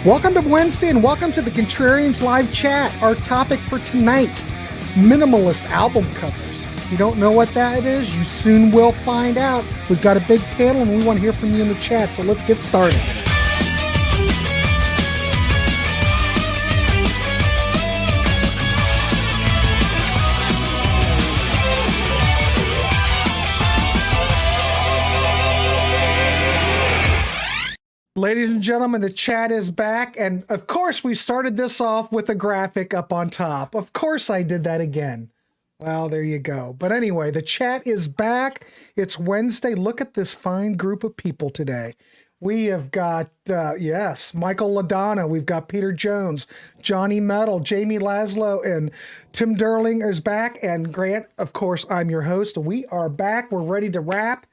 Welcome to Wednesday and welcome to the Contrarians live chat. Our topic for tonight, Minimalist Album Covers. If you don't know what that is, you soon will find out. We've got a big panel and we want to hear from you in the chat, so let's get started. Ladies and gentlemen, the chat is back, and of course we started this off with a graphic up on top. Of course I did that again. Well, there you go. But anyway, the chat is back. It's Wednesday. Look at this fine group of people today. We have got, Michael LaDonna. We've got Peter Jones, Johnny Metal, Jamie Laszlo, and Tim Durling is back. And Grant, of course, I'm your host. We are back. We're ready to wrap.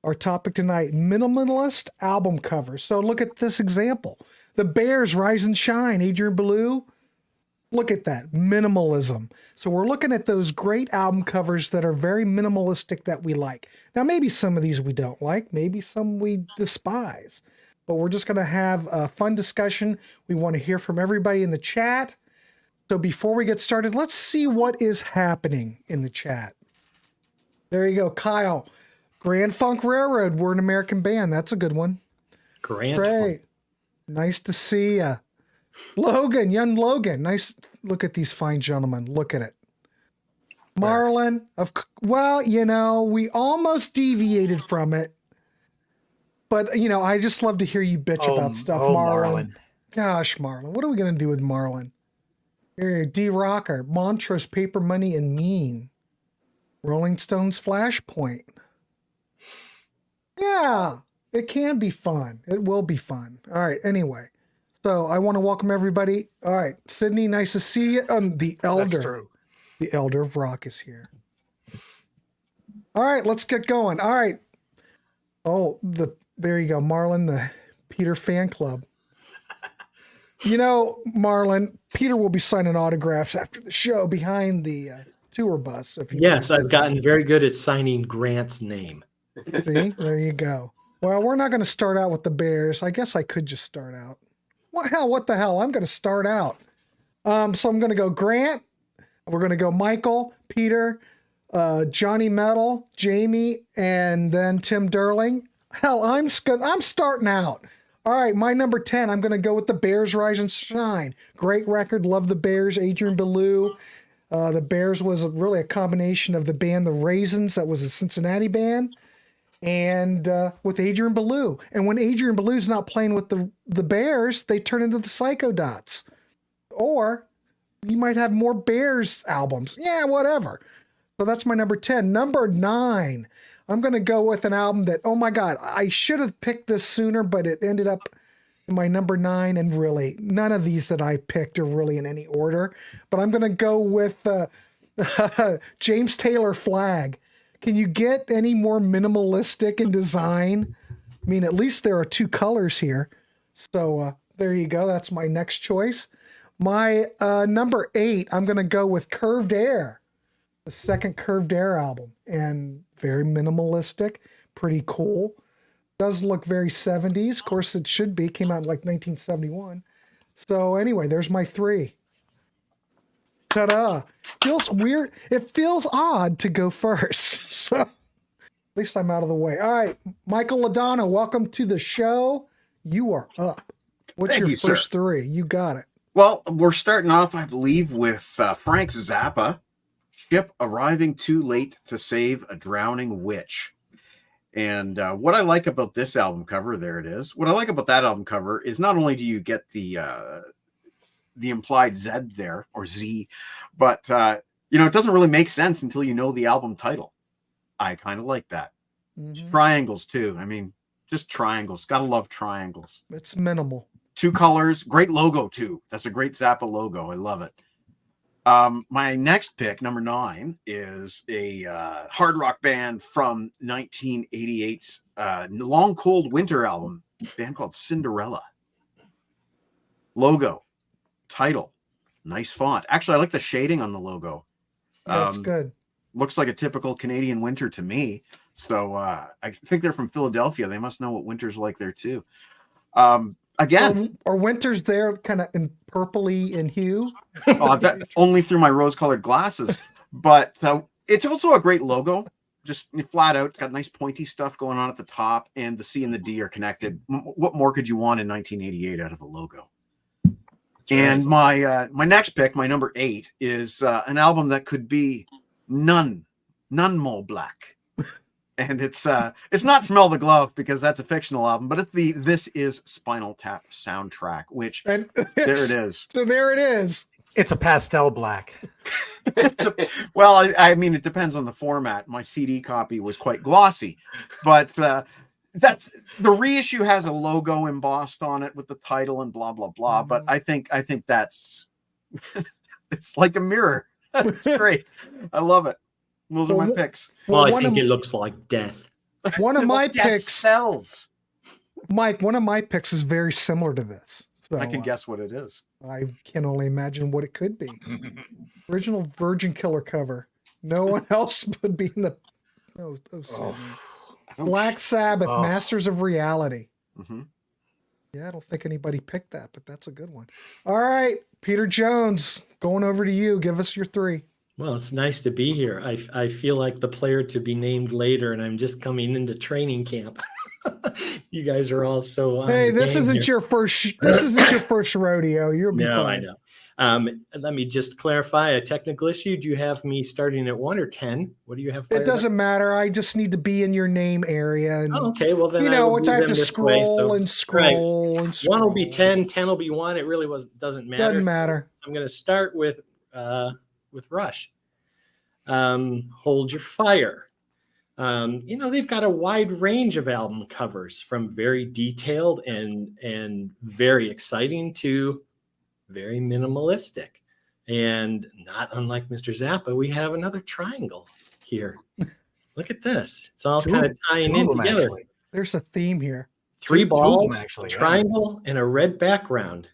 Our topic tonight, Minimalist Album Covers. So look at this example. The Bears, Rise and Shine, Adrian Belew. Look at that, minimalism. So we're looking at those great album covers that are very minimalistic that we like. Now, maybe some of these we don't like. Maybe some we despise. But we're just going to have a fun discussion. We want to hear from everybody in the chat. So before we get started, let's see what is happening in the chat. There you go, Kyle. Grand Funk Railroad, we're an American band. That's a good one. Great. Funk. Nice to see ya. Logan, young Logan. Nice. Look at these fine gentlemen. Look at it. Marlon, we almost deviated from it. But, I just love to hear you bitch about stuff, Marlon. Gosh, Marlon. What are we going to do with Marlon? Here, D-Rocker, Montrose, Paper Money, and Mean. Rolling Stones, Flashpoint. Yeah, it can be fun. It will be fun. All right, anyway. So I want to welcome everybody. All right, Sydney, nice to see you. The Elder. That's true. The Elder of Rock is here. All right, let's get going. All right. Oh, there you go, Marlon, the Peter fan club. Marlon, Peter will be signing autographs after the show behind the tour bus. Yes, I've gotten very good at signing Grant's name. See, there you go. Well, we're not going to start out with the Bears. I guess I could just start out. What the hell? I'm going to start out. So I'm going to go Grant. We're going to go Michael, Peter, Johnny Metal, Jamie, and then Tim Durling. Hell, I'm starting out. All right, my number 10, I'm going to go with the Bears, Rise and Shine. Great record. Love the Bears. Adrian Belew. The Bears was really a combination of the band The Raisins, that was a Cincinnati band, and with Adrian Belew. And when Adrian Belew's not playing with the Bears, they turn into the Psychodots. Or you might have more Bears albums. Yeah, whatever. So that's my number 10. Number 9, I'm going to go with an album that, oh my God, I should have picked this sooner, but it ended up in my number 9, and really, none of these that I picked are really in any order. But I'm going to go with James Taylor Flag. Can you get any more minimalistic in design? I mean, at least there are 2 colors here. So there you go. That's my next choice. My number 8, I'm going to go with Curved Air, the second Curved Air album. And very minimalistic, pretty cool. Does look very 70s. Of course, it should be. Came out in like 1971. So anyway, there's my 3. Ta-da. Feels weird. It feels odd to go first. So at least I'm out of the way. All right, Michael LaDonna, welcome to the show. You are up. What's your first 3? You got it. Well, we're starting off, I believe, with Frank Zappa, Ship Arriving Too Late to Save a Drowning Witch. And what I like about this album cover, there it is. What I like about that album cover is not only do you get the implied Z there, or Z, but it doesn't really make sense until you know the album title. I kind of like that. Mm-hmm. Triangles too. I mean, just triangles. Gotta love triangles. It's minimal. 2 colors, great logo too. That's a great Zappa logo. I love it. My next pick, number 9, is a hard rock band from 1988's Long Cold Winter album, a band called Cinderella. Logo, title, nice font. Actually, I like the shading on the logo. That's good. Looks like a typical Canadian winter to me. So I think they're from Philadelphia. They must know what winter's like there too. Again, Are winters there kind of in purpley in hue? that only through my rose-colored glasses. But it's also a great logo. Just flat out, it's got nice pointy stuff going on at the top, and the C and the D are connected. What more could you want in 1988 out of a logo? And my next pick, my number 8, is an album that could be none more black. And it's not Smell the Glove, because that's a fictional album, but it's the This Is Spinal Tap soundtrack, which there it is. So there it is. It's a pastel black. Well, I mean, it depends on the format. My CD copy was quite glossy, but that's the reissue has a logo embossed on it with the title and blah blah blah. But I think that's it's like a mirror. It's great. I love it. Those are my picks. Well, I think it looks like death. One of my Death picks, sells. Mike. One of my picks is very similar to this. So, I can guess what it is. I can only imagine what it could be. Original Virgin Killer cover. No one else would be in the. Black Sabbath, Masters of Reality. Mm-hmm. Yeah, I don't think anybody picked that, but that's a good one. All right, Peter Jones, going over to you. Give us your 3. Well, it's nice to be here. I feel like the player to be named later, and I'm just coming into training camp. You guys are all so. Hey, this isn't your first. This isn't your first rodeo. You'll be fine. I know. Let me just clarify a technical issue. Do you have me starting at 1 or 10? What do you have? It doesn't matter. I just need to be in your name area. And, okay. Well, then which I have to scroll and scroll and scroll. 1 will be 10. 10 will be 1. It really doesn't matter. Doesn't matter. I'm going to start with Rush. Hold Your Fire. They've got a wide range of album covers, from very detailed and very exciting to very minimalistic. And not unlike Mr. Zappa, we have another triangle here. Look at this. It's all kind of tying in together. Actually. There's a theme here. 3 balls, actually, triangle, and a red background.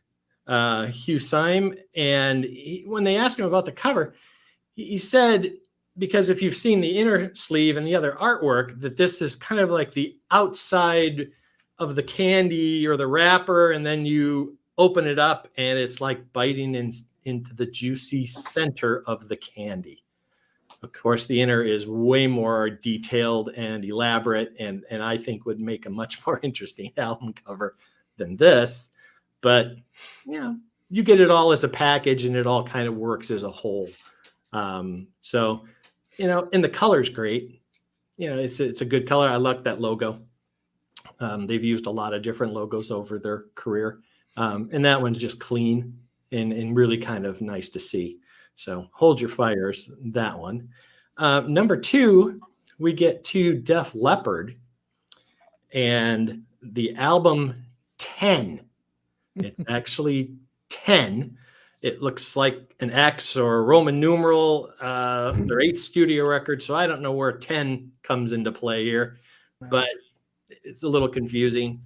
Hugh Syme. And when they asked him about the cover, he said, because if you've seen the inner sleeve and the other artwork, that this is kind of like the outside of the candy or the wrapper, and then you open it up and it's like biting into the juicy center of the candy. Of course, the inner is way more detailed and elaborate, and I think would make a much more interesting album cover than this. But you get it all as a package, and it all kind of works as a whole. And the color's great. It's a good color. I like that logo. They've used a lot of different logos over their career. And that one's just clean and really kind of nice to see. So Hold Your Fires, that one. Number 2, we get to Def Leppard and the album 10. It's actually 10. It looks like an X or a Roman numeral. Their 8th studio record, so I don't know where 10 comes into play here, but it's a little confusing.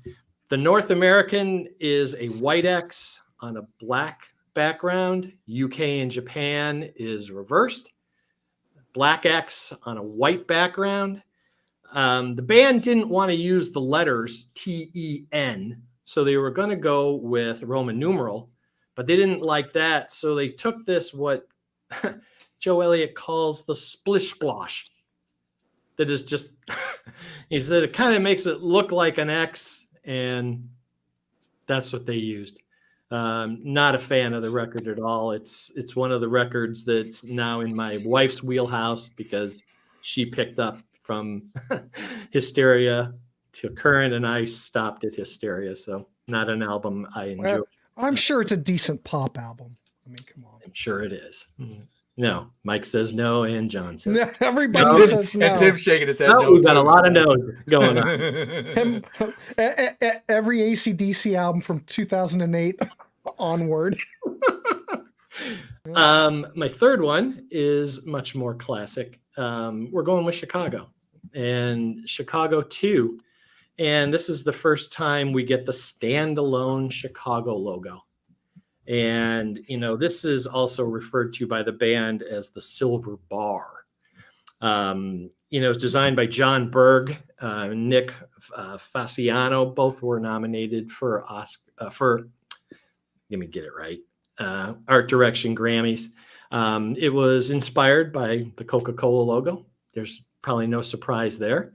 The North American is a white X on a black background. UK and Japan is reversed. Black X on a white background. The band didn't want to use the letters TEN, so they were going to go with Roman numeral, but they didn't like that, so they took this, what Joe Elliott calls the splish splosh. That is just, he said it kind of makes it look like an X, and that's what they used. Not a fan of the record at all. It's one of the records that's now in my wife's wheelhouse because she picked up from Hysteria to Current, and I stopped at Hysteria. So not an album I enjoy. Well, I'm sure it's a decent pop album. I mean, come on. I'm sure it is. No, Mike says no, and John says no. Everybody says no. And Tim's shaking his head. No, No, we've got a too. lot of no's going on. Every AC/DC album from 2008 onward. My third one is much more classic. We're going with Chicago, and Chicago 2. And this is the first time we get the standalone Chicago logo. And, this is also referred to by the band as the Silver Bar. it was designed by John Berg, Nick Fasciano. Both were nominated for let me get it right, art direction Grammys. It was inspired by the Coca-Cola logo. There's probably no surprise there.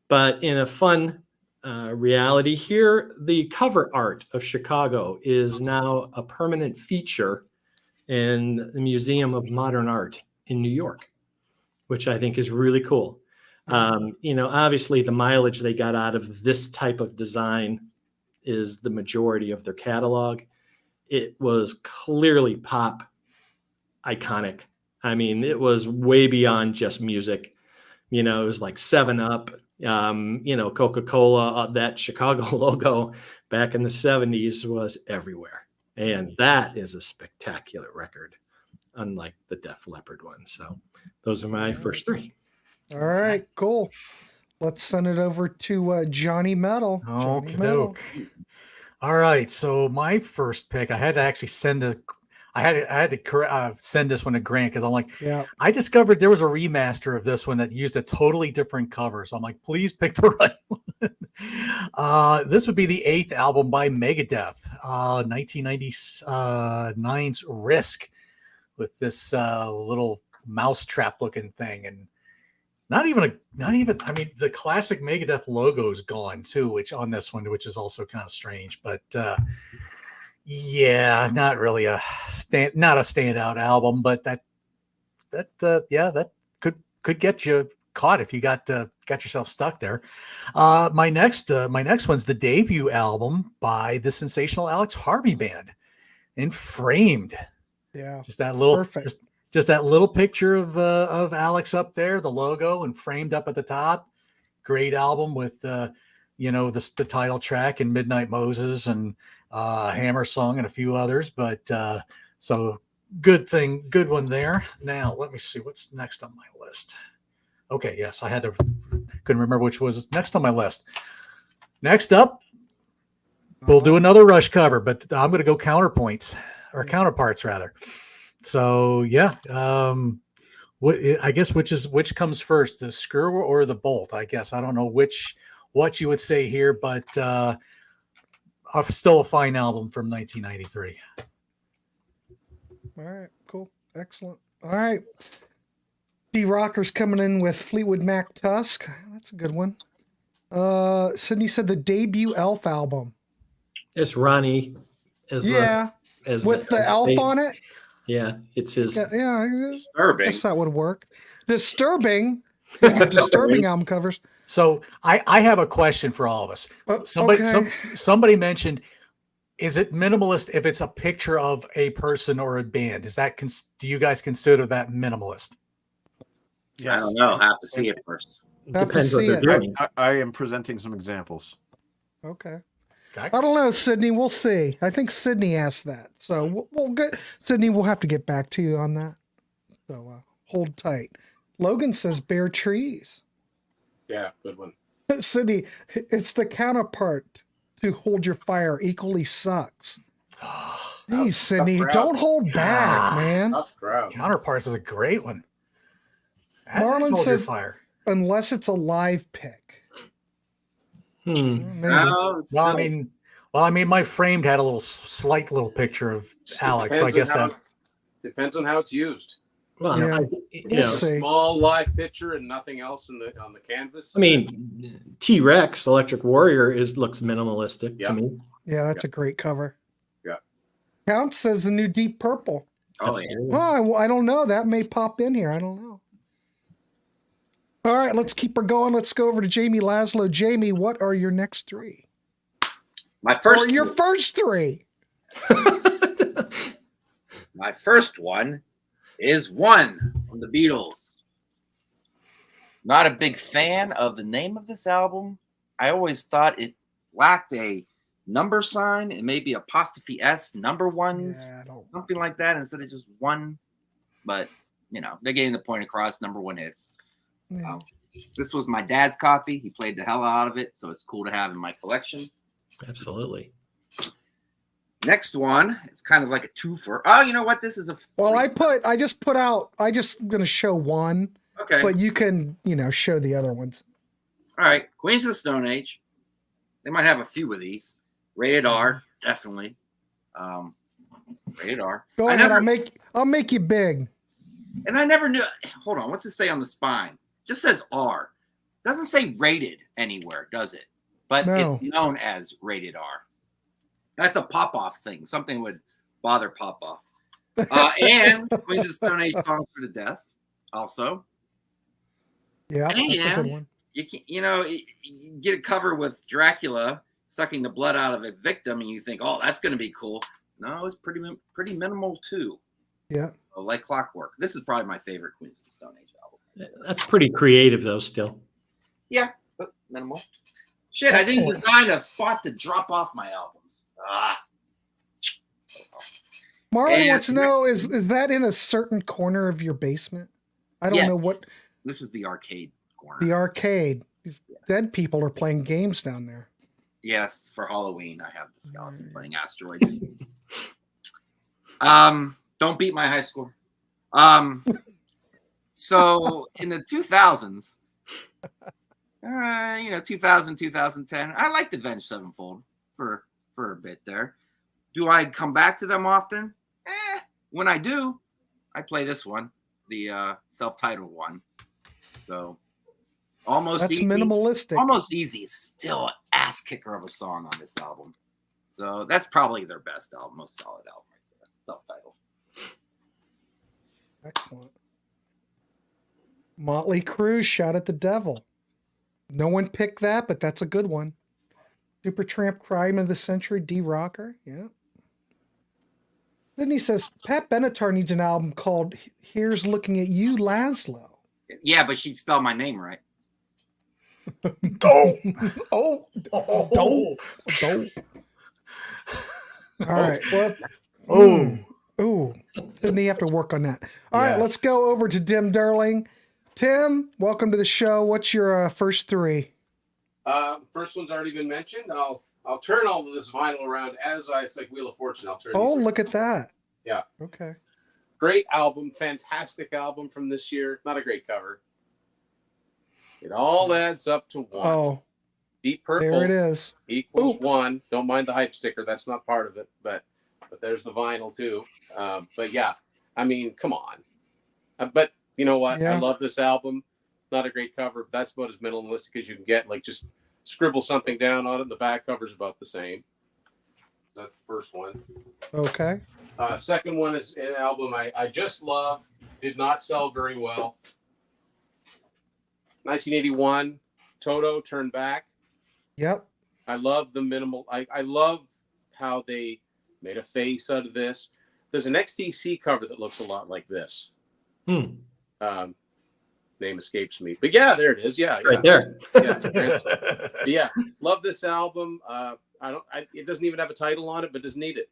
But in a fun reality here, the cover art of Chicago is now a permanent feature in the Museum of Modern Art in New York, which I think is really cool. Obviously the mileage they got out of this type of design is the majority of their catalog. It was clearly pop iconic. I mean, it was way beyond just music. It was like 7-Up, Coca-Cola, that Chicago logo back in the 70s was everywhere. And that is a spectacular record, unlike the Def Leppard one. So those are my first three. All right, cool. Let's send it over to Johnny Metal. Johnny Metal. All right, so my first pick, I had to actually send send this one to Grant because I'm like, yeah. I discovered there was a remaster of this one that used a totally different cover. So I'm like, please pick the right one. This would be the 8th album by Megadeth, 1999's Risk, with this little mousetrap looking thing. And not even, the classic Megadeth logo is gone too, which on this one, which is also kind of strange, but yeah, not really not a standout album, but that could get you caught if you got yourself stuck there. My next one's the debut album by the sensational Alex Harvey Band, and Framed. Yeah, just that little perfect. Just that little picture of Alex up there, the logo, and framed up at the top. Great album with the title track and Midnight Moses and Hammer Song and a few others. But so good one there. Now let me see what's next on my list. Okay, yes, couldn't remember which was next on my list. Next up, we'll do another Rush cover, but I'm going to go counterparts rather. So yeah, I guess which comes first, the screw or the bolt? I guess I don't know what you would say here, but still a fine album from 1993. All right, cool, excellent. All right, D Rocker's coming in with Fleetwood Mac Tusk. That's a good one. Sydney said the debut Elf album. It's Ronnie. With the elf on it. Yeah, it's his. Yeah, disturbing. I guess that would work. Disturbing album covers. So I have a question for all of us. Somebody mentioned, is it minimalist if it's a picture of a person or a band? Do you guys consider that minimalist? Yes. I don't know. I have to see it first. Depends what they're doing. I am presenting some examples. Okay. I don't know, Sydney. We'll see. I think Sydney asked that. So we'll get Sydney. We'll have to get back to you on that. So hold tight. Logan says bare trees. Yeah, good one. Sydney, it's the counterpart to Hold Your Fire equally sucks. Geez, Sydney, don't hold back, man. Tough crowd. Counterparts is a great one. Marlon says, unless it's a live pick. No, well, I mean, my Framed had a slight little picture of Alex, so I guess that depends on how it's used. Well, yeah, small live picture and nothing else on the canvas. I mean, T-Rex Electric Warrior looks minimalistic to me. Yeah, that's a great cover. Yeah. Count says the new Deep Purple. Oh, yeah. Oh, I don't know. That may pop in here. I don't know. All right, let's keep her going. Let's go over to Jamie Laszlo. Jamie, what are your next three? Your first three. My first one is One from the Beatles. Not a big fan of the name of this album. I always thought it lacked a number sign and maybe apostrophe S, number ones, something like that instead of just one. But, they're getting the point across, number one hits. Yeah. This was my dad's copy. He played the hell out of it, so it's cool to have in my collection. Absolutely. Next one is kind of like a twofer. Oh, you know what? This is a. Well, I'm going to show one. Okay. Okay. but you can, show the other ones. All right. Queens of the Stone Age. They might have a few of these. Rated R, definitely. Rated R. Go ahead. I'll make you big. And I never knew. Hold on. What's it say on the spine? Just says R. Doesn't say rated anywhere, does it? But No. It's known as rated R. That's a Popoff thing. Something would bother Popoff. And Queens of the Stone Age Songs for the Deaf, also. Yeah, that's a And good one. you get a cover with Dracula sucking the blood out of a victim, and you think, oh, that's going to be cool. No, it's pretty minimal too. Yeah. Like clockwork. This is probably my favorite Queens of the Stone Age album. That's pretty creative, though. Still, Yeah, but minimal. Shit, I didn't design a spot to drop off my albums. Marlon And wants to know, is that in a certain corner of your basement? I don't know what. This is the arcade corner. The arcade. These dead people are playing games down there. Yes, for Halloween, I have the skeleton playing asteroids. Don't beat my high score. So in the 2000s, 2000, 2010, I liked Avenged Sevenfold for a bit there. Do I come back to them often? When I do, I play this one, the self-titled one. So almost That's easy. minimalistic. Almost Easy is still an ass kicker of a song on this album. So that's probably their best album, most solid album right there. Self-titled. Excellent. Motley Crue, Shout at the Devil. No one picked that, but that's a good one. Supertramp, Crime of the Century, D-Rocker. Yeah. Then he says, Pat Benatar needs an album called Here's Looking at You, Laszlo. Yeah, but she'd spell my name right. Oh. All right. Well, Ooh. Didn't he have to work on that? All right, let's go over to Tim Durling. Tim, welcome to the show. What's your first three? First one's already been mentioned. I'll turn all of this vinyl around it's like Wheel of Fortune. I'll turn. Oh, look at that. Yeah. Okay. Great album, fantastic album from this year. Not a great cover. It all adds up to one. Oh, Deep Purple. there it is. Equals one. Don't mind the hype sticker. That's not part of it, but there's the vinyl too. But yeah, I mean, come on. But you know what? Yeah. I love this album. Not a great cover, but that's about as minimalistic as you can get. Like just scribble something down on it. The back cover's about the same. That's the first one. Okay. Second one is an album I just love. Did not sell very well. 1981, Toto, Turn Back. Yep. I love the minimal. I love how they made a face out of this. There's an XTC cover that looks a lot like this. Hmm. Name escapes me, but yeah, there it is. Yeah, Right there. Yeah, love this album. It doesn't even have a title on it, but doesn't need it.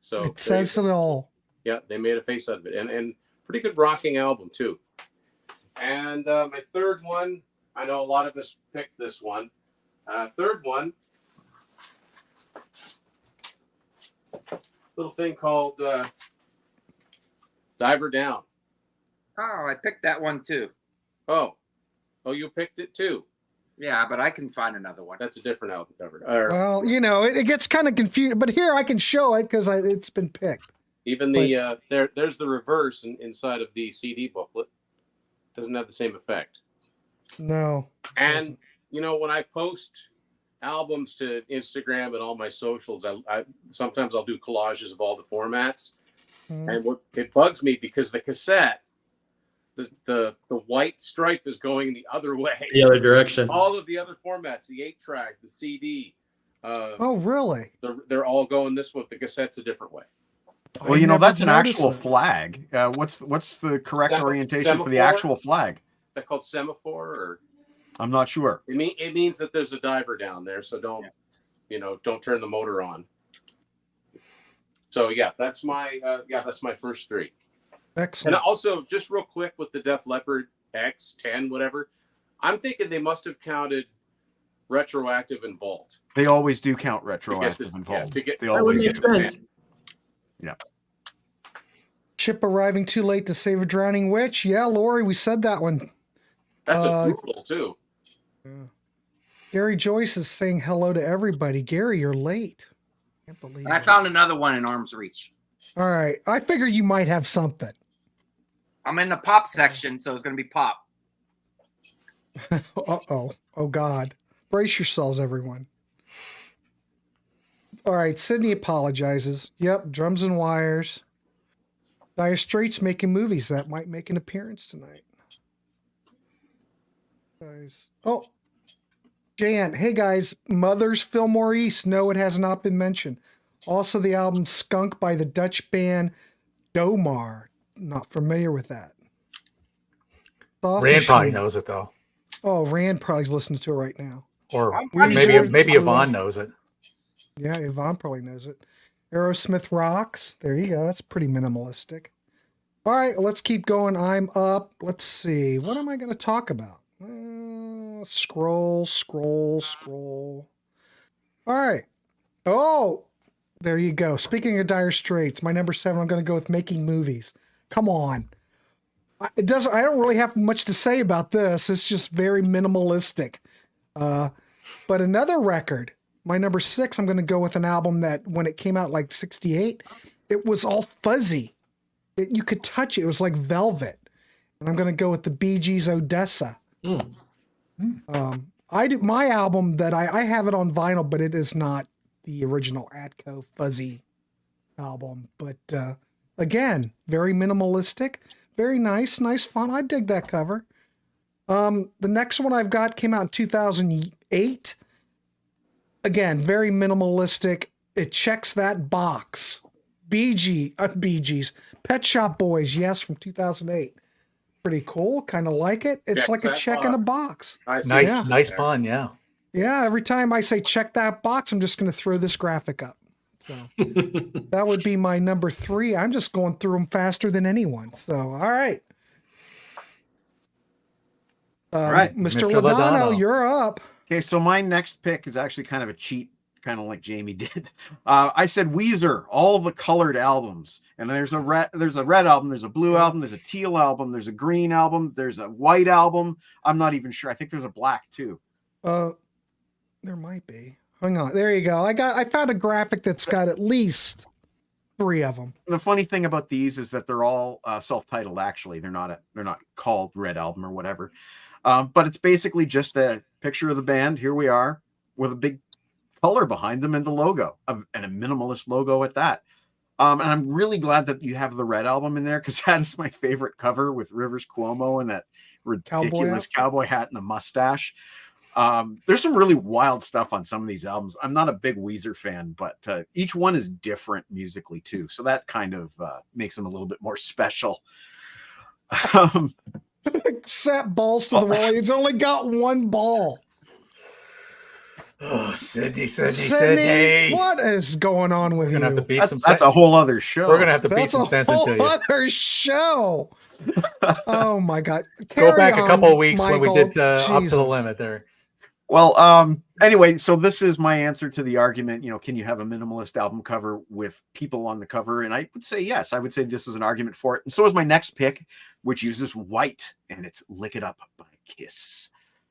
So It says it all. Yeah, they made a face out of it, and pretty good rocking album too. And my third one, I know a lot of us picked this one. Third one, little thing called Diver Down. Oh, I picked that one too. Oh, you picked it too. Yeah, but I can find another one. That's a different album cover. Well, it gets kind of confused, but here I can show it because it's been picked. Even the there's the reverse inside of the CD booklet. Doesn't have the same effect. No. And when I post albums to Instagram and all my socials, I sometimes I'll do collages of all the formats. And it bugs me because the cassette, the white stripe is going the other way. The other direction. All of the other formats, the 8-track, the CD. Oh, really? They're all going this way. The cassette's a different way. Well, that's an actual that. flag. What's the correct orientation for the Semaphore? actual flag? Is that called semaphore? Or I'm not sure. it means that there's a diver down there, so don't turn the motor on. So yeah, that's my first three. Excellent. And also, just real quick with the Def Leppard X10, whatever, I'm thinking they must have counted Retroactive and Vault. They always do count retroactive and vault. They That would always make do. sense. Yeah. Ship arriving too late to save a drowning witch. Yeah, Lori, we said that one. That's a brutal too. Gary Joyce is saying hello to everybody. Gary, you're late. Can't believe And I this. found another one in arm's reach. All right. I figured you might have something. I'm in the pop section, so it's going to be pop. Uh-oh. Oh, God. Brace yourselves, everyone. All right. Sydney apologizes. Yep. Drums and Wires. Dire Straits making movies. That might make an appearance tonight. Guys. Oh. Jan. Hey, guys. Mother's Fillmore East. No, it has not been mentioned. Also, the album Skunk by the Dutch band Domar. Not familiar with that. Rand probably knows it, though. Oh, Rand probably's listening to it right now. Or Pretty maybe sure- maybe Yvonne knows it. Yeah, Yvonne probably knows it. Aerosmith Rocks. There you go. That's pretty minimalistic. All right, let's keep going. I'm up. Let's see. What am I going to talk about? Scroll. All right. Oh, there you go. Speaking of Dire Straits, my number 7, I'm going to go with Making Movies. Come on. I don't really have much to say about this. It's just very minimalistic. But another record, my number 6, I'm going to go with an album that when it came out like 68, it was all fuzzy. You could touch it. It was like velvet. And I'm going to go with the Bee Gees' Odessa. My album that I have it on vinyl, but it is not the original Atco fuzzy album. But again, very minimalistic, very nice font. I dig that cover. The next one I've got came out in 2008. Again, very minimalistic. It checks that box. Bee Gees, Pet Shop Boys, yes, from 2008. Pretty cool. Kind of like it. It's Check like a that check in a box. box. Nice pun, yeah. Yeah, every time I say check that box, I'm just going to throw this graphic up. So that would be my number 3. I'm just going through them faster than anyone. So, all right. All right. Mr. Mr. Lodano, Lodano. you're up. Okay, so my next pick is actually kind of a cheat, kind of like Jamie did. I said Weezer, all the colored albums, and there's a red album, there's a blue album, there's a teal album, there's a green album, there's a white album. I'm not even sure. I think there's a black too. There might be. Hang on. There you go. I found a graphic that's got at least 3 of them. The funny thing about these is that they're all self-titled. Actually, they're not called Red Album or whatever. But it's basically just a picture of the band. Here we are with a big color behind them and the logo, and a minimalist logo at that. And I'm really glad that you have the Red Album in there, because that is my favorite cover with Rivers Cuomo and that ridiculous cowboy hat and the mustache. There's some really wild stuff on some of these albums. I'm not a big Weezer fan, but each one is different musically too. So that kind of makes them a little bit more special. Set balls to the wall. It's only got 1 ball. Oh, Sydney. What is going on with We're gonna you? have to beat That's, some that's a whole other show. We're gonna have to beat That's some a sense whole into you. other show. Oh my God! Go back Carry a couple on, of weeks when we Michael. did up to Jesus. the limit there. Well, anyway, so this is my answer to the argument, can you have a minimalist album cover with people on the cover? And I would say yes. I would say this is an argument for it. And so is my next pick, which uses white, and it's Lick It Up by Kiss.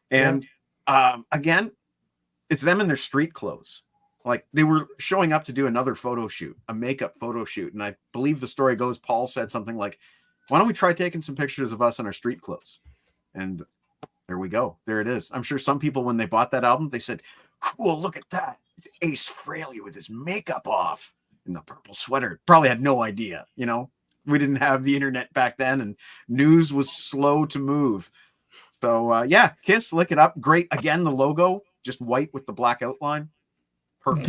And again, it's them in their street clothes. Like, they were showing up to do another photo shoot, a makeup photo shoot. And I believe the story goes, Paul said something like, why don't we try taking some pictures of us in our street clothes? And there we go. There it is. I'm sure some people, when they bought that album, they said, cool, look at that. It's Ace Frehley with his makeup off in the purple sweater. Probably had no idea, We didn't have the internet back then, and news was slow to move. So, Kiss, Lick It Up. Great. Again, the logo, just white with the black outline. Perfect.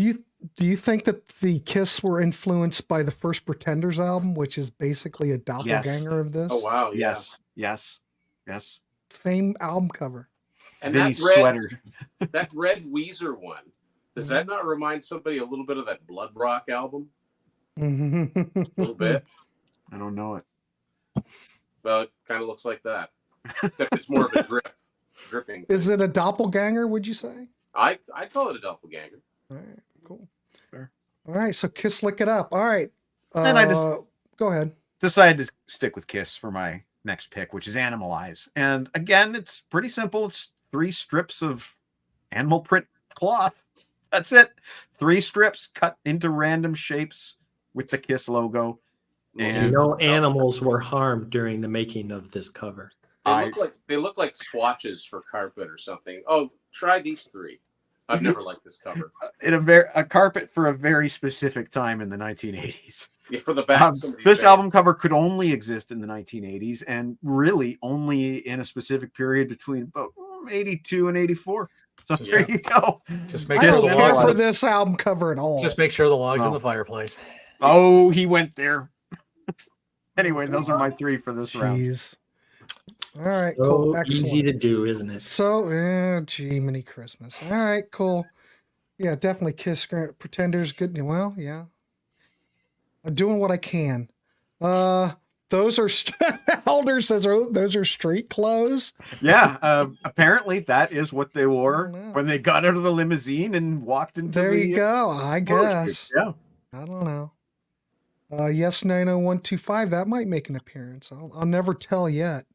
Do you think that the Kiss were influenced by the first Pretenders album, which is basically a doppelganger of this? Oh wow! Yeah. Yes. Same album cover. And Vinny's that sweater. that red Weezer one. Does that not remind somebody a little bit of that Blood Rock album? A little bit. I don't know it. Well, it kind of looks like that. Except it's more of a dripping. Is it a doppelganger, would you say? I call it a doppelganger. All right, cool. Fair. All right, so Kiss, Lick It Up. All right. And I just go ahead. decided to stick with Kiss for my next pick, which is Animalize. And again, it's pretty simple. It's 3 strips of animal print cloth. That's it. 3 strips cut into random shapes with the Kiss logo. And no animals were harmed during the making of this cover. They look like swatches for carpet or something. Oh, try these 3. I've never liked this cover. In a carpet for a very specific time in the 1980s. Yeah, for the back. This album cover could only exist in the 1980s, and really only in a specific period between about 82 and 84. So there you go. Just make I sure don't the care logs, for this album cover at all. just make sure the logs in the fireplace. Oh, he went there. Anyway, those are my 3 for this round. Jeez. All right, So cool. Excellent. easy to do, isn't it? So, gee, mini Christmas. All right, cool. Yeah, definitely Kiss Pretenders. Good. Well, yeah. I'm doing what I can. Those are Elder says those are street clothes. Yeah, apparently that is what they wore when they got out of the limousine and walked into There the you go. I guess. Yeah. I don't know. Yes, 90125. That might make an appearance. I'll never tell yet.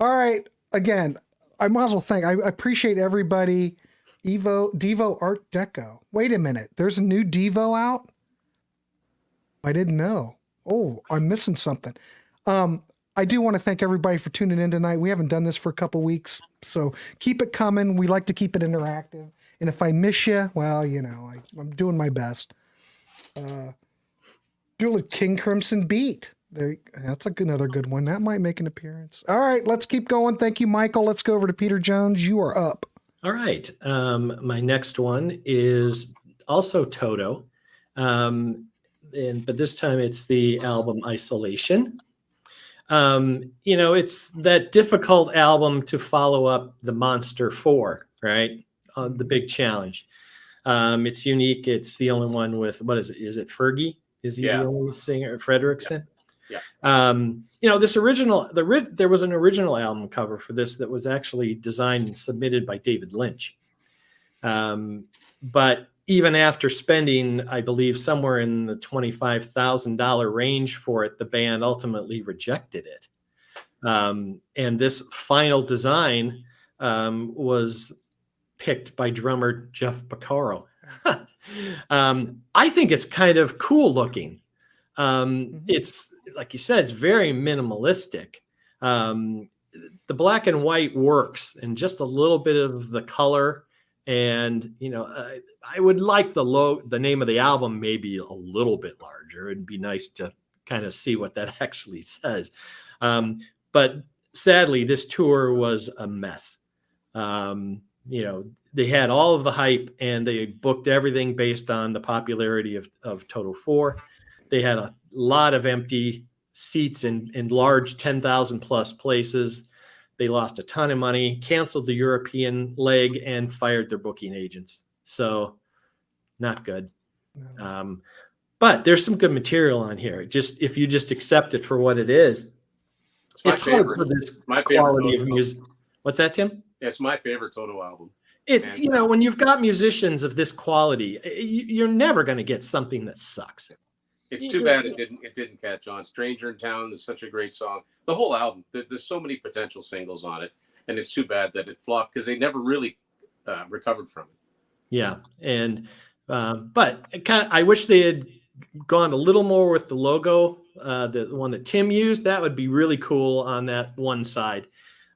All right. Again, I might as well thank. I appreciate everybody. Devo Art Deco. Wait a minute. There's a new Devo out. I didn't know. Oh, I'm missing something. I do want to thank everybody for tuning in tonight. We haven't done this for a couple weeks, so keep it coming. We like to keep it interactive. And if I miss you, well, you know, I'm doing my best. Do a King Crimson Beat. That's another good one. That might make an appearance. All right, let's keep going. Thank you, Michael. Let's go over to Peter Jones. You are up. All right. My next one is also Toto. But this time it's the album Isolation. It's that difficult album to follow up the Monster 4, right? The big challenge. It's unique. It's the only one with, what is it? Is it Fergie? Is he the only singer? Fredrickson? Yeah. This original, there was an original album cover for this that was actually designed and submitted by David Lynch. But even after spending, I believe, somewhere in the $25,000 range for it, the band ultimately rejected it. And this final design was picked by drummer Jeff Porcaro. I think it's kind of cool looking. It's, like you said, it's very minimalistic. The black and white works, and just a little bit of the color. And, I would like the name of the album maybe a little bit larger. It'd be nice to kind of see what that actually says. But sadly, this tour was a mess. They had all of the hype, and they booked everything based on the popularity of Toto 4. They had a lot of empty seats in large 10,000 plus places. They lost a ton of money, canceled the European leg, and fired their booking agents. So not good. But there's some good material on here. Just if you just accept it for what it is, it's hard for this quality of music. What's that, Tim? It's my favorite Toto album. It's, when you've got musicians of this quality, you're never going to get something that sucks. It's too bad it didn't catch on. Stranger in Town is such a great song. The whole album, there's so many potential singles on it, and it's too bad that it flopped because they never really recovered from it. Yeah, and but I wish they had gone a little more with the logo, the one that Tim used. That would be really cool on that one side.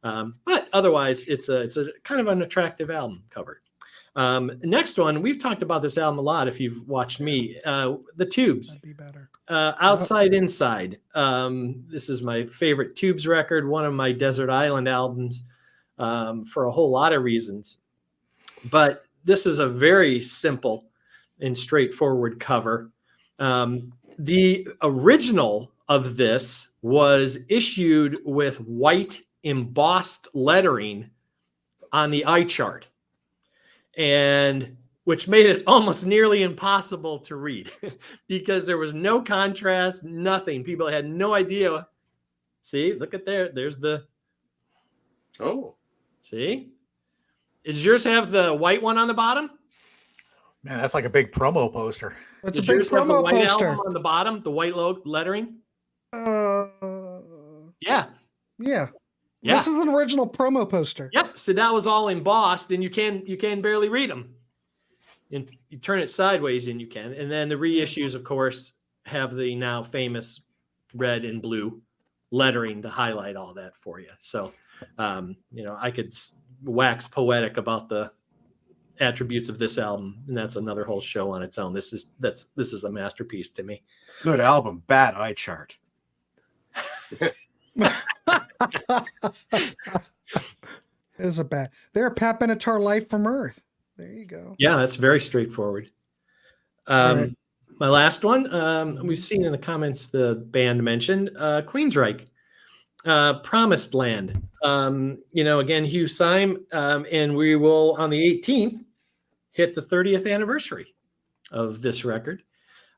But otherwise, it's a kind of an attractive album cover. Next one, we've talked about this album a lot. If you've watched me, the Tubes, That'd be better. Outside Inside. This is my favorite Tubes record, one of my Desert Island albums, for a whole lot of reasons. But this is a very simple and straightforward cover. The original of this was issued with white embossed lettering on the eye chart, and which made it almost nearly impossible to read because there was no contrast, nothing. People had no idea. See, look at there. There's the. Oh, see, does yours have the white one on the bottom? Man, that's like a big promo poster. It's a Does big yours have the promo white poster. album on the bottom, the white lettering? Yeah. Yeah. Yeah. This is an original promo poster. Yep. So that was all embossed, and you can barely read them. And you turn it sideways, and you can. And then the reissues, of course, have the now famous red and blue lettering to highlight all that for you. So, I could wax poetic about the attributes of this album, and that's another whole show on its own. This is a masterpiece to me. Good album, bad eye chart. Is a bad. They're Pat Benatar Life from Earth. There you go. Yeah, that's very straightforward. Right. My last one, we've seen in the comments the band mentioned, Queensryche, Promised Land. Again, Hugh Syme, and we will, on the 18th, hit the 30th anniversary of this record.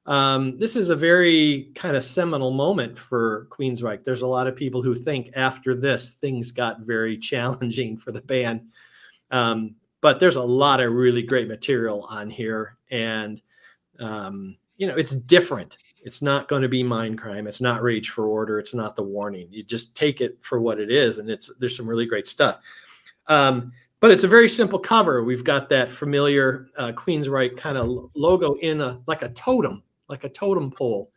This is a very kind of seminal moment for Queensryche. There's a lot of people who think after this, things got very challenging for the band. But there's a lot of really great material on here. And, it's different. It's not going to be Mindcrime. It's not Rage for Order. It's not The Warning. You just take it for what it is. And there's some really great stuff. But it's a very simple cover. We've got that familiar Queensryche kind of logo in like a totem pole.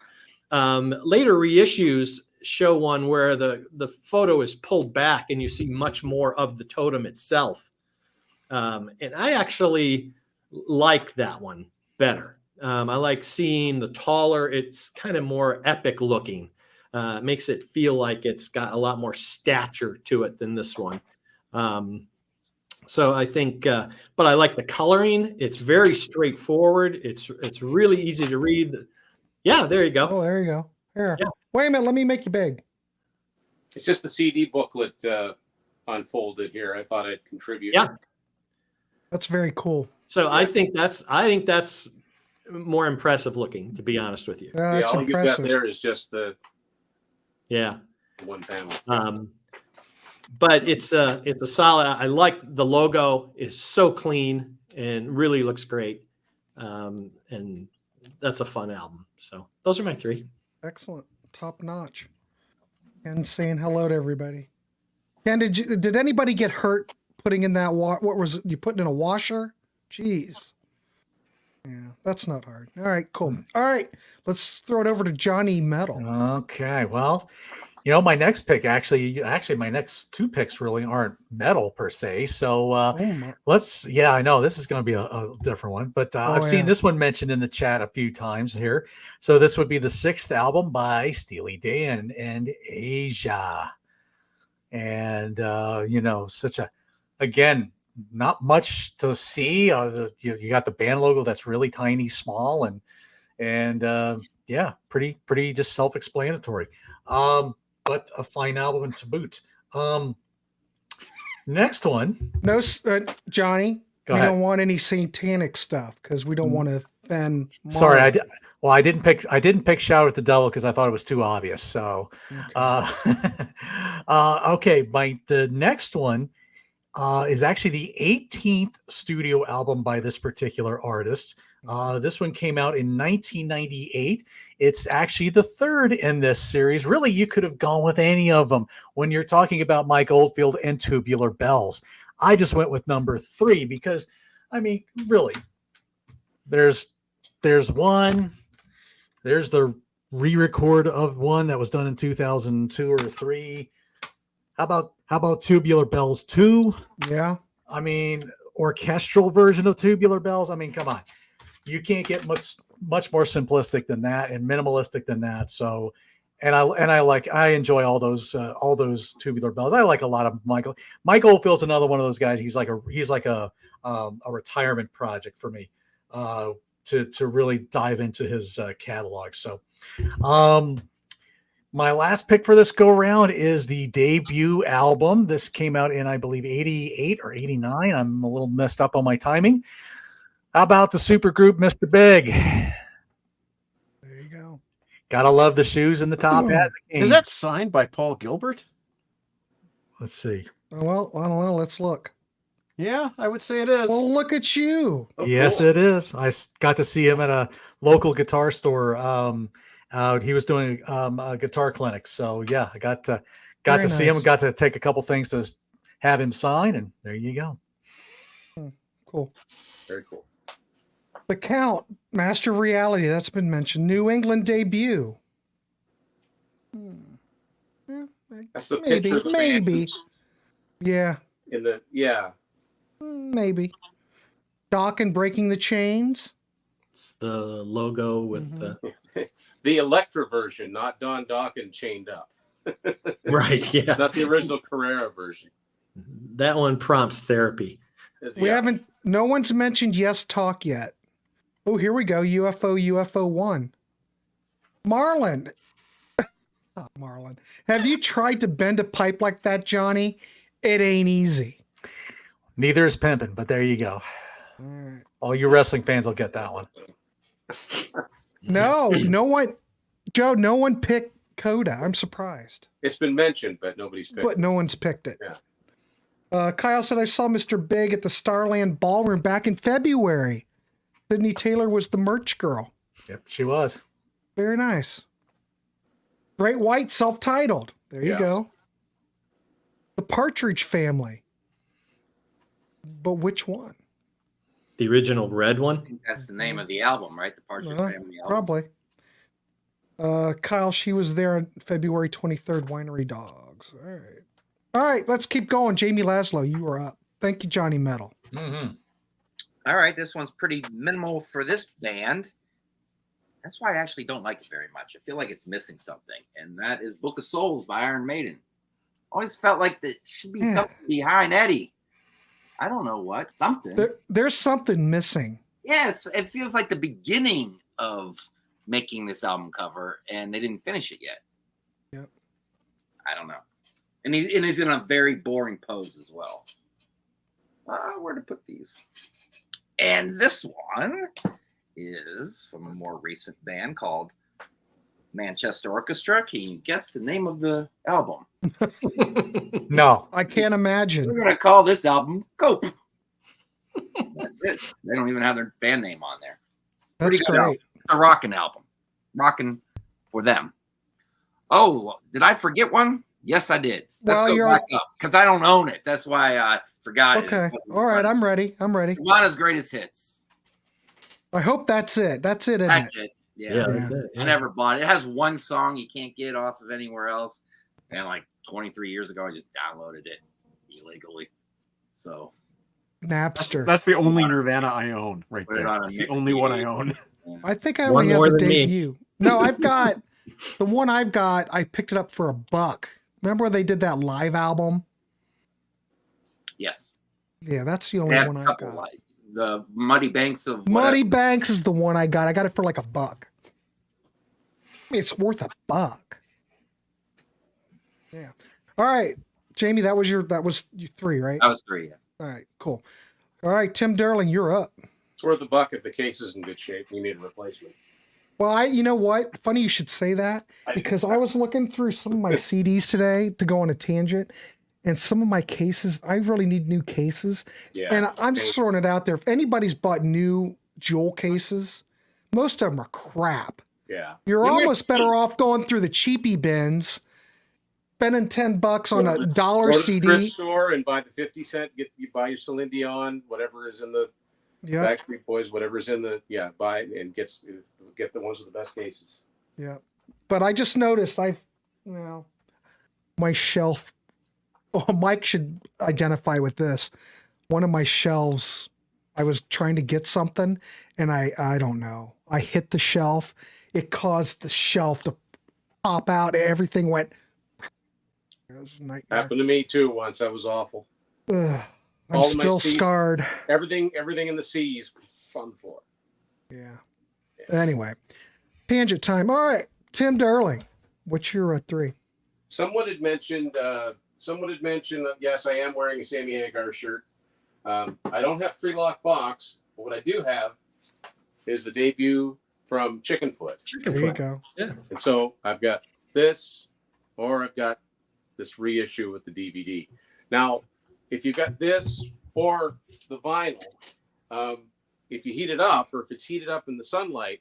Later reissues show one where the photo is pulled back and you see much more of the totem itself. And I actually like that one better. I like seeing the taller, it's kind of more epic looking. Makes it feel like it's got a lot more stature to it than this one. So I think, but I like the coloring. It's very straightforward. It's really easy to read. Yeah, there you go. Oh, there you go. Here. Yeah. Wait a minute. Let me make you big. It's just the CD booklet unfolded here. I thought I'd contribute. Yeah. That's very cool. So I think that's more impressive looking, to be honest with you. Yeah, that's all you've got impressive. there is just the Yeah. one panel. But it's a solid. I like the logo is so clean and really looks great. And that's a fun album. So those are my three. Excellent. Top notch. And saying hello to everybody. Ken, did anybody get hurt putting in that what was it, you putting in a washer? Jeez. Yeah, that's not hard. All right, cool. All right, let's throw it over to Johnny Metal. Okay, well, my next pick actually my next two picks really aren't metal per se. So I know this is going to be a different one, but I've seen this one mentioned in the chat a few times here. So this would be the 6th album by Steely Dan and Asia. And, again, not much to see. You got the band logo that's really tiny, small, and pretty just self-explanatory. But a fine album to boot. Next one. No, Johnny, Go we ahead. don't want any satanic stuff because we don't want to offend. Sorry, I didn't pick Shout at the Devil because I thought it was too obvious. So, okay. The next one is actually the 18th studio album by this particular artist. This one came out in 1998. It's actually the 3rd in this series. Really, you could have gone with any of them when you're talking about Mike Oldfield and Tubular Bells. I just went with number 3 because, really, there's one. There's the re-record of one that was done in 2002 or 3. How about Tubular Bells 2? Yeah. Orchestral version of Tubular Bells. Come on. You can't get much more simplistic than that and minimalistic than that. So, I enjoy all those Tubular Bells. I like a lot of Mike Oldfield's another one of those guys. He's like a retirement project for me to really dive into his catalog. So, my last pick for this go round is the debut album. This came out in, I believe, 88 or 89. I'm a little messed up on my timing. How about the supergroup Mr. Big? There you go. Gotta love the shoes and the top hat. Is that signed by Paul Gilbert? Let's see. Well, I don't know. Let's look. Yeah, I would say it is. Well, look at you. Oh, Yes, cool. it is. I got to see him at a local guitar store He was doing a guitar clinic. So yeah, I got to Very see him. nice. Got to take a couple things to have him sign, and there you go. Cool. Very cool. The Count, Master of Reality, that's been mentioned. New England debut. That's the Maybe, picture of the maybe. band Yeah, maybe. Doc and Breaking the Chains. It's the logo with the Electra version, not Don Dokken chained up. right. Yeah, Not the original Carrera version. that one prompts therapy. We haven't, no one's mentioned Yes Talk yet. Oh, here we go. UFO 1. Marlon. Oh, Marlon. Have you tried to bend a pipe like that, Johnny? It ain't easy. Neither is pimping, but there you go. All right. All you wrestling fans will get that one. No one, Joe, no one picked Coda. I'm surprised. It's been mentioned, but nobody's picked But it. no one's picked it. Yeah. Kyle said, I saw Mr. Big at the Starland Ballroom back in February. Sydney Taylor was the merch girl. Yep, she was. Very nice. Great White, self-titled. There you Yeah. go. The Partridge Family. But which one? The original red I one. think that's the name of the album, right? The Partridge Family album. Probably. Kyle, she was there on February 23rd, Winery Dogs. All right. All right, let's keep going. Jamie Laszlo, you are up. Thank you, Johnny Metal. Mm-hmm. All right, this one's pretty minimal for this band. That's why I actually don't like it very much. I feel like it's missing something, and that is Book of Souls by Iron Maiden. Always felt like there should be something behind Eddie. I don't know what. Something. There's something missing. Yes, it feels like the beginning of making this album cover, and they didn't finish it yet. Yep. I don't know. And he's in a very boring pose as well. Where to put these? And this one is from a more recent band called Manchester Orchestra. Can you guess the name of the album? No. I can't imagine. We're going to call this album Cope. That's it. They don't even have their band name on there. That's Pretty good album. great. It's a rockin' album. Rockin' for them. Oh, did I forget one? Yes, I did. Let's Well, go back up because I don't own it. That's why I forgot it. Okay. All right, I'm ready. Nirvana's Greatest Hits. I hope that's it. That's it, isn't That's it? it. Yeah, Yeah. that's it, I never bought it. It has one song you can't get off of anywhere else. And like 23 years ago, I just downloaded it illegally. So Napster. That's the only Nirvana I own right Put it there. on a It's the mix only one I CD. own. I think I One only have more the than me. debut. No, I've got the one I've got. I picked it up for $1. Remember when they did that live album? yes. Yeah, that's the They only have one a I couple got. like the Muddy Banks of Muddy whatever. Banks is the one I got. I got it for like $1. I mean, it's worth $1. Yeah. All right, Jamie, that was you 3, right? That was 3. Yeah. All right, cool. All right, Tim Derling, you're up. It's worth $1 if the case is in good shape. You need a replacement. Well, you know what? Funny you should say that because I was looking through some of my CDs today to go on a tangent, and some of my cases, I really need new cases. Yeah. And I'm just throwing it out there. If anybody's bought new Jewel cases, most of them are crap. Yeah. You're almost better off going through the cheapy bins, spending $10 on a $1 Go to the CD. thrift store and buy the 50-cent. You buy your Celine Dion, whatever is in the Yeah, Backstreet Boys, whatever's in the buy it and get the ones with the best cases. yeah. But I just noticed my shelf. Oh, Mike should identify with this. One of my shelves, I was trying to get something, and I don't know. I hit the shelf. It caused the shelf to pop out. Everything went. It was a nightmare. Happened to me too once. That was awful. Ugh, I'm All of my still C's. scarred. Everything in the C's on the floor. Yeah. Anyway, tangent time. All right, Tim Derling, what's your 3? Someone had mentioned. Yes, I am wearing a Sammy Hagar shirt. I don't have Free Lock Box, but what I do have is the debut from Chickenfoot. There you go. Yeah. And so I've got this, or I've got this reissue with the DVD. Now, if you got this or the vinyl, if you heat it up, or if it's heated up in the sunlight,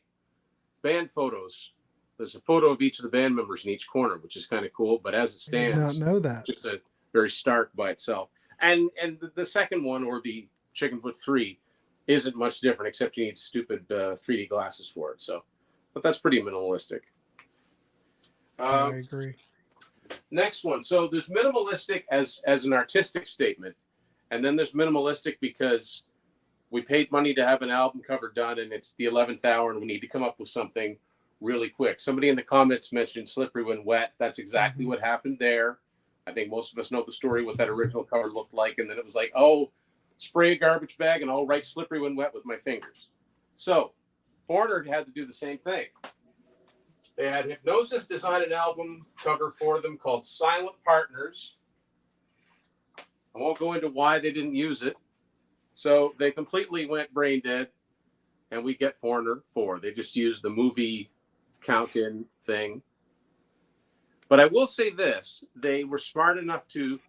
band photos There's a photo of each of the band members in each corner, which is kind of cool. But as it I did not stands, know that. just a very stark by itself. And the second one, or the Chickenfoot 3, isn't much different, except you need stupid 3D glasses for it. So, but that's pretty minimalistic. I agree. Next one. So there's minimalistic as an artistic statement, and then there's minimalistic because we paid money to have an album cover done, and it's the 11th hour, and we need to come up with something really quick. Somebody in the comments mentioned Slippery When Wet. That's exactly what happened there. I think most of us know the story, what that original cover looked like, and then it was like, oh, spray a garbage bag, and I'll write Slippery When Wet with my fingers. So Barnard had to do the same thing. They had Hypnosis design an album cover for them called Silent Partners. I won't go into why they didn't use it. So they completely went brain dead, and we get Foreigner 4. They just used the movie count-in thing. But I will say this, they were smart enough to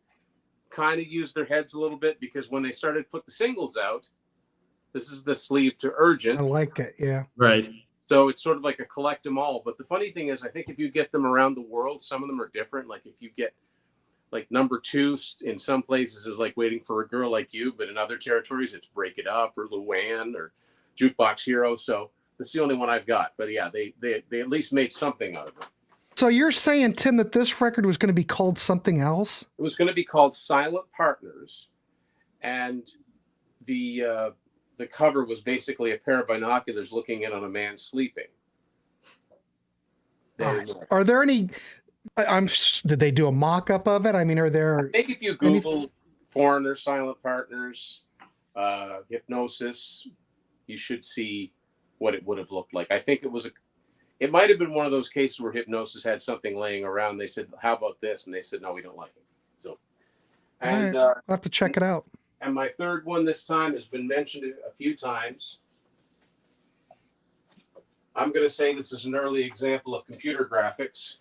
kind of use their heads a little bit, because when they started to put the singles out, this is the sleeve to Urgent. I like it, yeah. Right. So it's sort of like a collect them all. But the funny thing is, I think if you get them around the world, some of them are different. Like if you get like number 2 in some places is like Waiting for a Girl Like You, but in other territories it's Break It Up or Luann or Jukebox Hero. So that's the only one I've got. But yeah, they at least made something out of it. So you're saying, Tim, that this record was going to be called something else? It was going to be called Silent Partners, and the cover was basically a pair of binoculars looking in on a man sleeping. Are there any? Did they do a mock-up of it? I mean, are there? I think if you Google Foreigner, Silent Partners, Hypnosis, you should see what it would have looked like. I think it might have been one of those cases where Hypnosis had something laying around. They said, "How about this?" And they said, "No, we don't like it." So, and I'll have to check it out. And my third one this time has been mentioned a few times. I'm going to say this is an early example of computer graphics,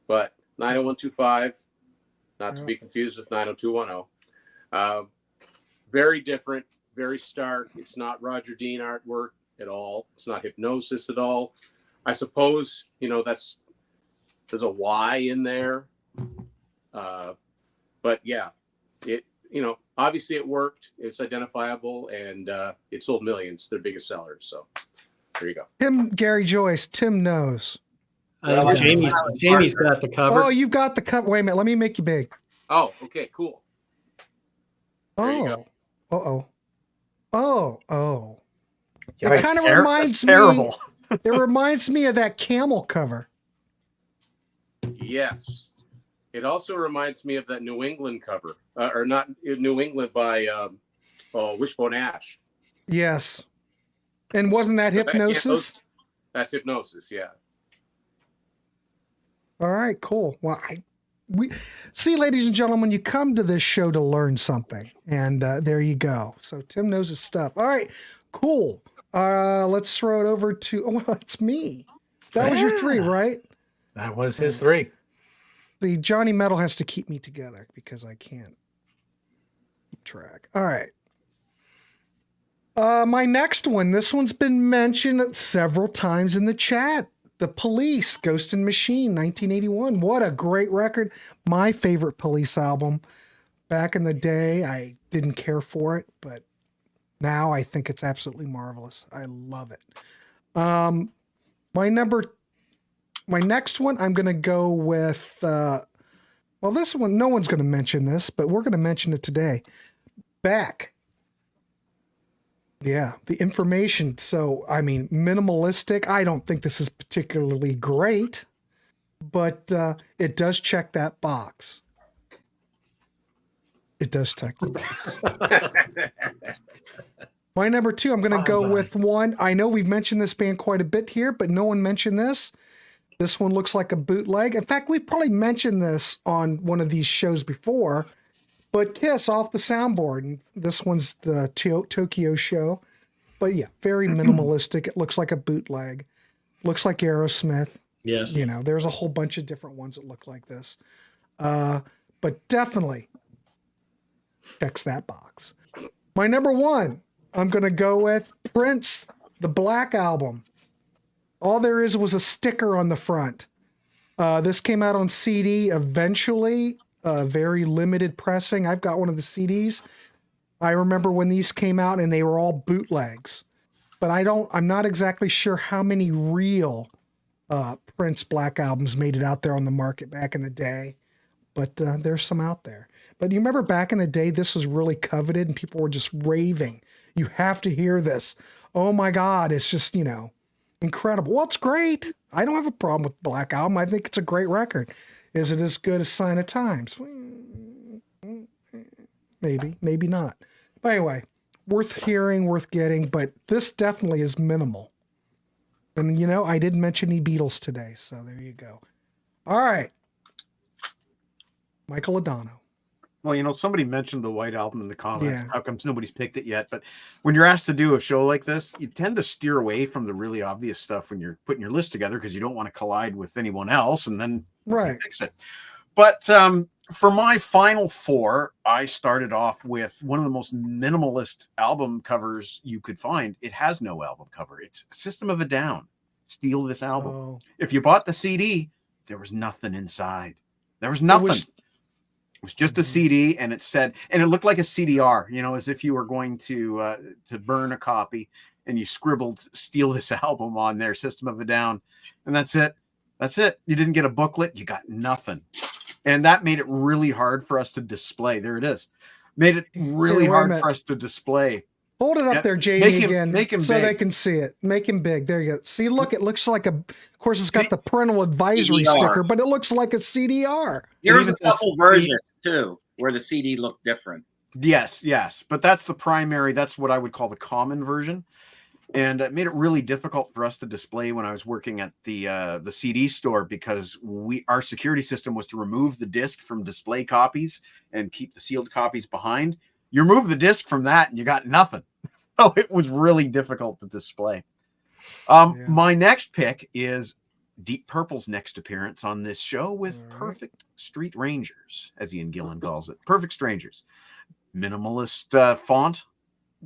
but 90125, not to be confused with 90210. Very different, very stark. It's not Roger Dean artwork at all. It's not Hypnosis at all. I suppose, there's a Y in there. But yeah, obviously it worked. It's identifiable, and it sold millions. Their biggest sellers. So there you go. Gary Joyce, Tim knows. Jamie's got the cover. Oh, you've got the cover. Wait a minute. Let me make you big. Oh, okay, cool. There you go. Oh. Yeah, it kind of reminds me. Terrible. It reminds me of that camel cover. Yes. It also reminds me of that New England cover, or not New England by Wishbone Ash. Yes. And wasn't that Hypnosis? That's Hypnosis, yeah. All right, cool. Well, we see, ladies and gentlemen, you come to this show to learn something, and there you go. So Tim knows his stuff. All right, cool. Let's throw it over to. Oh, it's me. That was your 3, right? That was his 3. The Johnny Metal has to keep me together because I can't keep track. All right. My next one. This one's been mentioned several times in the chat. The Police, Ghost and Machine, 1981. What a great record. My favorite Police album. Back in the day, I didn't care for it, but now I think it's absolutely marvelous. I love it. My next one, I'm going to go with, this one, no one's going to mention this, but we're going to mention it today. Beck. Yeah, the Information. So, I mean, minimalistic. I don't think this is particularly great, but it does check that box. It does check the box. My number 2, I'm going to go with one. I know we've mentioned this band quite a bit here, but no one mentioned this. This one looks like a bootleg. In fact, we've probably mentioned this on one of these shows before. But Kiss, Off the Soundboard. And this one's the Tokyo show. But yeah, very minimalistic. It looks like a bootleg. Looks like Aerosmith. Yes. There's a whole bunch of different ones that look like this. But definitely checks that box. My number 1, I'm going to go with Prince, the Black Album. All there is was a sticker on the front. This came out on CD eventually, very limited pressing. I've got one of the CDs. I remember when these came out and they were all bootlegs, but I'm not exactly sure how many real Prince Black albums made it out there on the market back in the day, but there's some out there. But you remember back in the day, this was really coveted and people were just raving. You have to hear this. Oh my God, it's just, incredible. Well, it's great. I don't have a problem with Black Album. I think it's a great record. Is it as good as Sign of Times? Maybe not. But anyway, worth hearing, worth getting, but this definitely is minimal. And, I didn't mention any Beatles today, so there you go. All right. Michael Adano. Well, somebody mentioned the White Album in the comments. Yeah. How come nobody's picked it yet? But when you're asked to do a show like this, you tend to steer away from the really obvious stuff when you're putting your list together because you don't want to collide with anyone else and then fix it. But for my final four, I started off with one of the most minimalist album covers you could find. It has no album cover. It's System of a Down. Steal This Album. Oh. If you bought the CD, there was nothing inside. There was nothing. It was just a CD, and it said, and it looked like a CDR, as if you were going to burn a copy, and you scribbled "Steal This Album" on there, System of a Down, and that's it. That's it. You didn't get a booklet. You got nothing, and that made it really hard for us to display. There it is. Made it really hard for us to display. Hold it up there, Jamie, again, so big. they can see it. Make him big. There you go. See, look, it looks like of course, it's got the parental advisory CDR. sticker, but it looks like a CDR. There's a couple versions too where the CD looked different. Yes, but that's the primary. That's what I would call the common version, and it made it really difficult for us to display when I was working at the CD store because our security system was to remove the disc from display copies and keep the sealed copies behind. You remove the disc from that and you got nothing. So it was really difficult to display. My next pick is Deep Purple's next appearance on this show with Perfect Street Rangers, as Ian Gillan calls it. Perfect Strangers. Minimalist font.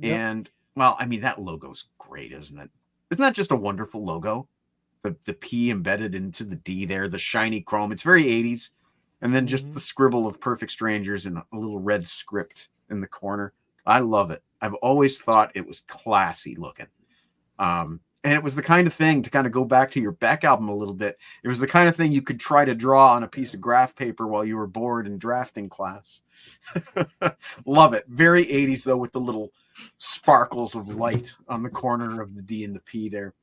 Yep. And, well, I mean, that logo's great, isn't it? Isn't that just a wonderful logo? The P embedded into the D there, the shiny chrome. It's very 80s. And then just the scribble of Perfect Strangers and a little red script in the corner. I love it. I've always thought it was classy looking. And it was the kind of thing, to kind of go back to your Beck album a little bit, it was the kind of thing you could try to draw on a piece of graph paper while you were bored in drafting class. Love it. Very 80s, though, with the little sparkles of light on the corner of the D and the P there.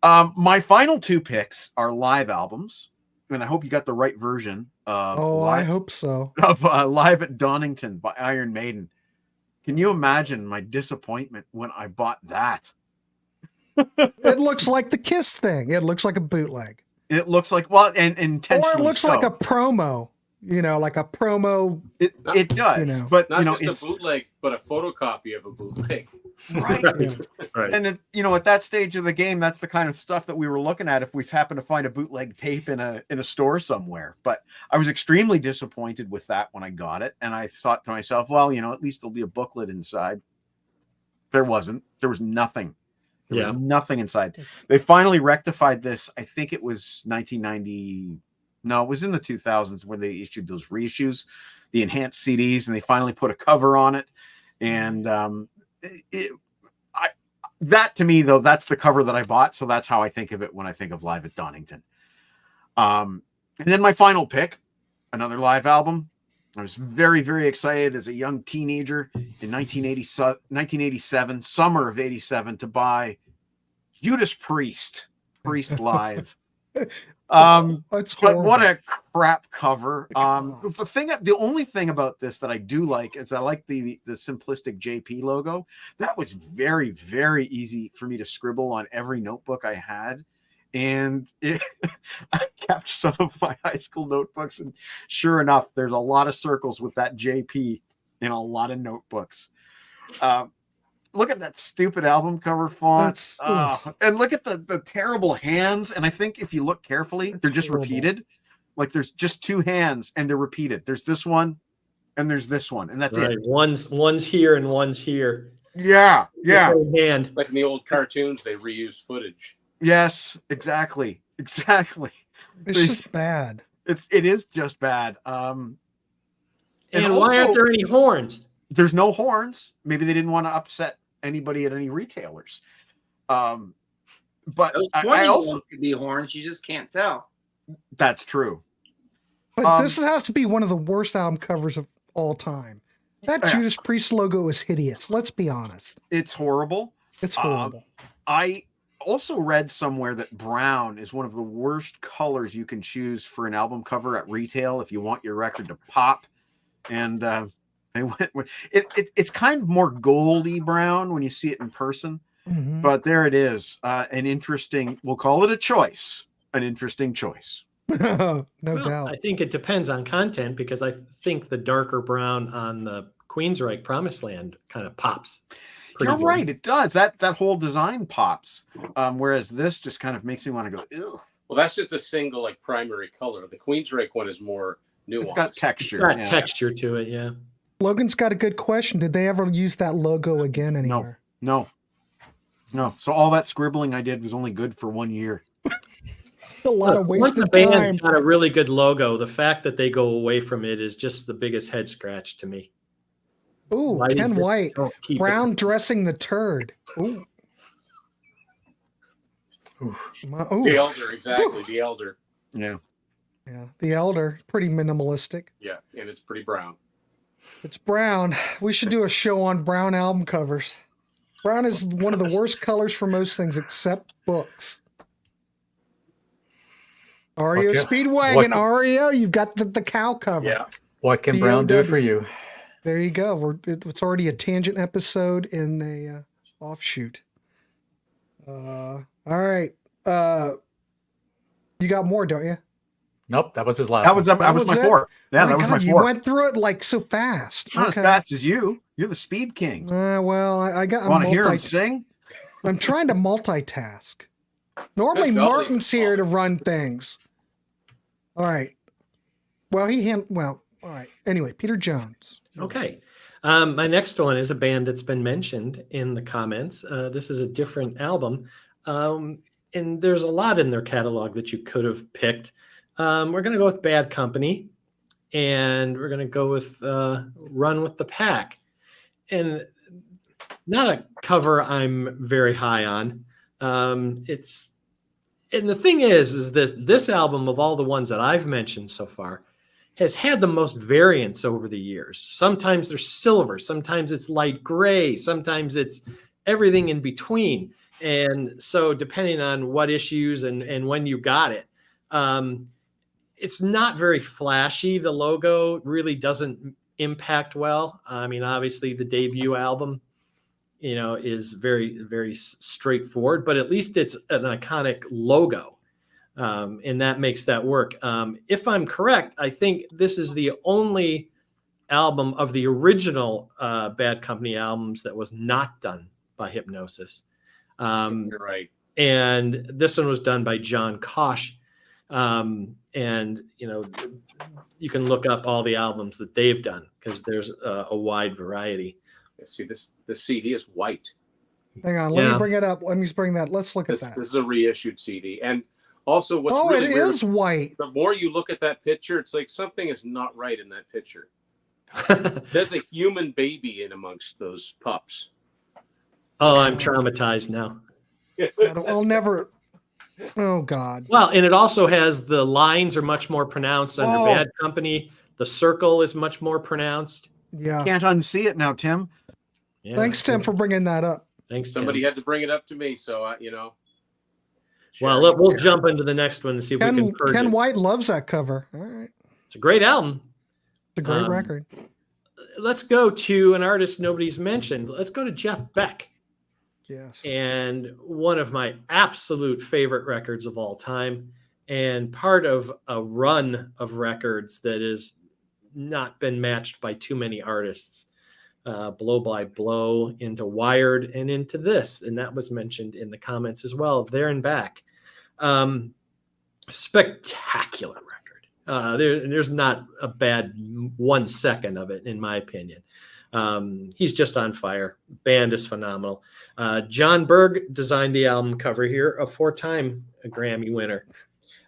My final two picks are live albums, and I hope you got the right version. I hope so. Of Live at Donington by Iron Maiden. Can you imagine my disappointment when I bought that? It looks like the Kiss thing. It looks like a bootleg. It looks like, well, and intentionally, or it looks like a promo. Like a promo. It does, but not just a bootleg, but a photocopy of a bootleg. Right. Right. And at that stage of the game, that's the kind of stuff that we were looking at if we happened to find a bootleg tape in a store somewhere. But I was extremely disappointed with that when I got it, and I thought to myself, well, at least there'll be a booklet inside. There wasn't. There was nothing. There was nothing inside. They finally rectified this. I think it was 1990. No, it was in the 2000s where they issued those reissues, the enhanced CDs, and they finally put a cover on it. And that to me, though, that's the cover that I bought. So that's how I think of it when I think of Live at Donington. And then my final pick, another live album. I was very, very excited as a young teenager in 1987, summer of 87, to buy Judas Priest Live. But what a crap cover. The only thing about this that I do like is I like the simplistic JP logo. That was very, very easy for me to scribble on every notebook I had. And I kept some of my high school notebooks, and sure enough, there's a lot of circles with that JP in a lot of notebooks. Look at that stupid album cover font. And look at the terrible hands. And I think if you look carefully, they're just repeated. Like there's just two hands and they're repeated. There's this one and there's this one. And that's it. One's here and one's here. Yeah. The same hand. Like in the old cartoons, they reuse footage. Yes, exactly. Exactly. It's just bad. It is just bad. And also, why aren't there any horns? There's no horns. Maybe they didn't want to upset anybody at any retailers. But Those I 20 also, ones could be horns. You just can't tell. that's true. But this has to be one of the worst album covers of all time. That Yeah. Judas Priest logo is hideous. Let's be honest. It's horrible. It's horrible. I also read somewhere that brown is one of the worst colors you can choose for an album cover at retail if you want your record to pop. And they went with it's kind of more goldy brown when you see it in person. Mhm. But there it is. An interesting, we'll call it a choice. An interesting choice. No Well, doubt. I think it depends on content because I think the darker brown on the Queensryche Promised Land kind of pops. pretty You're good. right. It does. That whole design pops. Whereas this just kind of makes me want to go, ew. Well, that's just a single like primary color. The Queensryche one is more nuanced. It's got texture. Got yeah. texture to it, yeah. Logan's got a good question. Did they ever use that logo again anywhere? No. So all that scribbling I did was only good for 1 year. A lot Look, of once the wasted band's time. got a really good logo, the fact that they go away from it is just the biggest head scratch to me. Ooh, Why did Ken they White. don't keep it? Brown dressing the turd. Ooh. Ooh. The Elder, exactly. The Elder. Yeah. Yeah, the Elder, pretty minimalistic. Yeah, and it's pretty brown. It's brown. We should do a show on brown album covers. Brown is one of the worst colors for most things except books. REO Okay. Speedwagon, What- REO, you've got the cow cover. Yeah. What can Brown do for you? There you go. It's already a tangent episode in a offshoot. All right. You got more, don't you? Nope, that was his last. That was one. that was was my it? four. Yeah, My that was God, my you four. went through it like so fast. Not as fast as you. You're the speed king. Well, I got. Want to hear him sing? I'm trying to multitask. Normally, Good golly. Martin's here to run things. All right. Well, all right. Anyway, Peter Jones. Okay. My next one is a band that's been mentioned in the comments. This is a different album. And there's a lot in their catalog that you could have picked. We're going to go with Bad Company. And we're going to go with Run with the Pack. And not a cover I'm very high on. And the thing is that this album, of all the ones that I've mentioned so far, has had the most variance over the years. Sometimes they're silver, sometimes it's light gray, sometimes it's everything in between. And so depending on what issues and when you got it, it's not very flashy. The logo really doesn't impact well. I mean, obviously the debut album, is very, very straightforward, but at least it's an iconic logo. And that makes that work. If I'm correct, I think this is the only album of the original Bad Company albums that was not done by Hypnosis. You're right. And this one was done by John Kosh. And, you can look up all the albums that they've done because there's a wide variety. See, this CD is white. Hang on. Let me Yeah. bring it up. Let me bring that. Let's look at This that. is a reissued CD. And also, what's Oh, really it weird, is white. the more you look at that picture, it's like something is not right in that picture. There's a human baby in amongst those pups. Oh, I'm traumatized now. I'll never. Oh, God. Well, and it also has the lines are much more pronounced under Oh. Bad Company. The circle is much more pronounced. Yeah. Can't unsee it now, Tim. Yeah. Thanks, Tim, for bringing that up. Thanks, Somebody Tim. had to bring it up to me, so Well, we'll jump into the next one and see if we can purge Ken it. White loves that cover. All right. It's a great album. It's a great Um, record. Let's go to an artist nobody's mentioned. Let's go to Jeff Beck. Yes. And one of my absolute favorite records of all time, and part of a run of records that has not been matched by too many artists. Blow by Blow, into Wired, and into this. And that was mentioned in the comments as well, there and back. Spectacular record. There's not a bad 1 second of it, in my opinion. He's just on fire. Band is phenomenal. John Berg designed the album cover here, a 4-time Grammy winner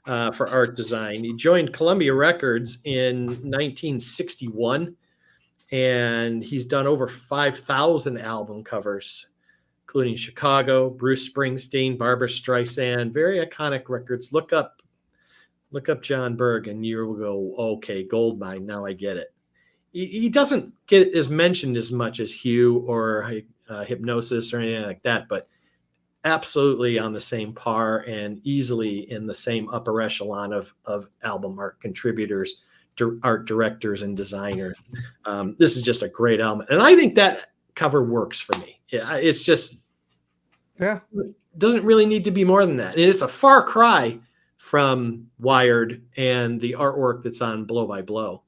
for art design. He joined Columbia Records in 1961, and he's done over 5,000 album covers, including Chicago, Bruce Springsteen, Barbra Streisand, very iconic records. Look up John Berg, and you will go, okay, Goldmine. Now I get it. He doesn't get as mentioned as much as Hugh or Hypnosis or anything like that, but absolutely on the same par and easily in the same upper echelon of album art contributors, art directors, and designers. This is just a great album, and I think that cover works for me. It's just, doesn't really need to be more than that. And it's a far cry from Wired and the artwork that's on Blow by Blow,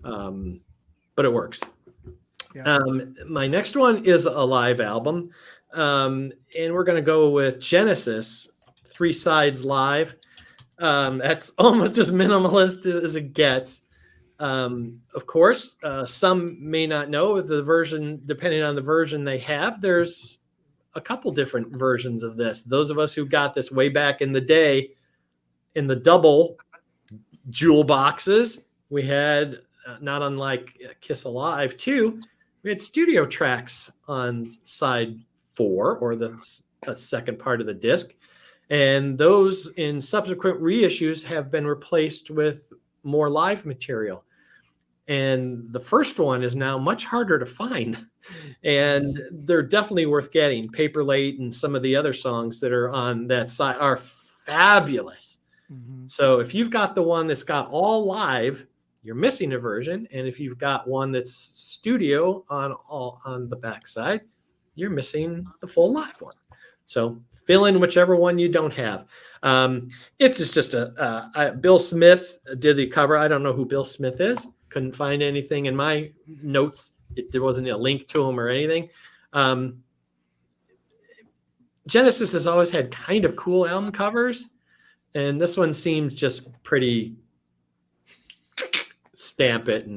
but it works. Yeah. My next one is a live album, and we're going to go with Genesis, 3 Sides Live. That's almost as minimalist as it gets. Of course, some may not know the version, depending on the version they have. There's a couple different versions of this. Those of us who got this way back in the day in the double jewel boxes, we had, not unlike Kiss Alive 2, we had studio tracks on side 4, or the second part of the disc. And those in subsequent reissues have been replaced with more live material. And the first one is now much harder to find. And they're definitely worth getting. Paper Late and some of the other songs that are on that side are fabulous. Mm-hmm. So if you've got the one that's got all live, you're missing a version. And if you've got one that's studio on the backside, you're missing the full live one. So fill in whichever one you don't have. It's just Bill Smith did the cover. I don't know who Bill Smith is. Couldn't find anything in my notes. There wasn't a link to him or anything. Genesis has always had kind of cool album covers, and this one seems just pretty stamp it,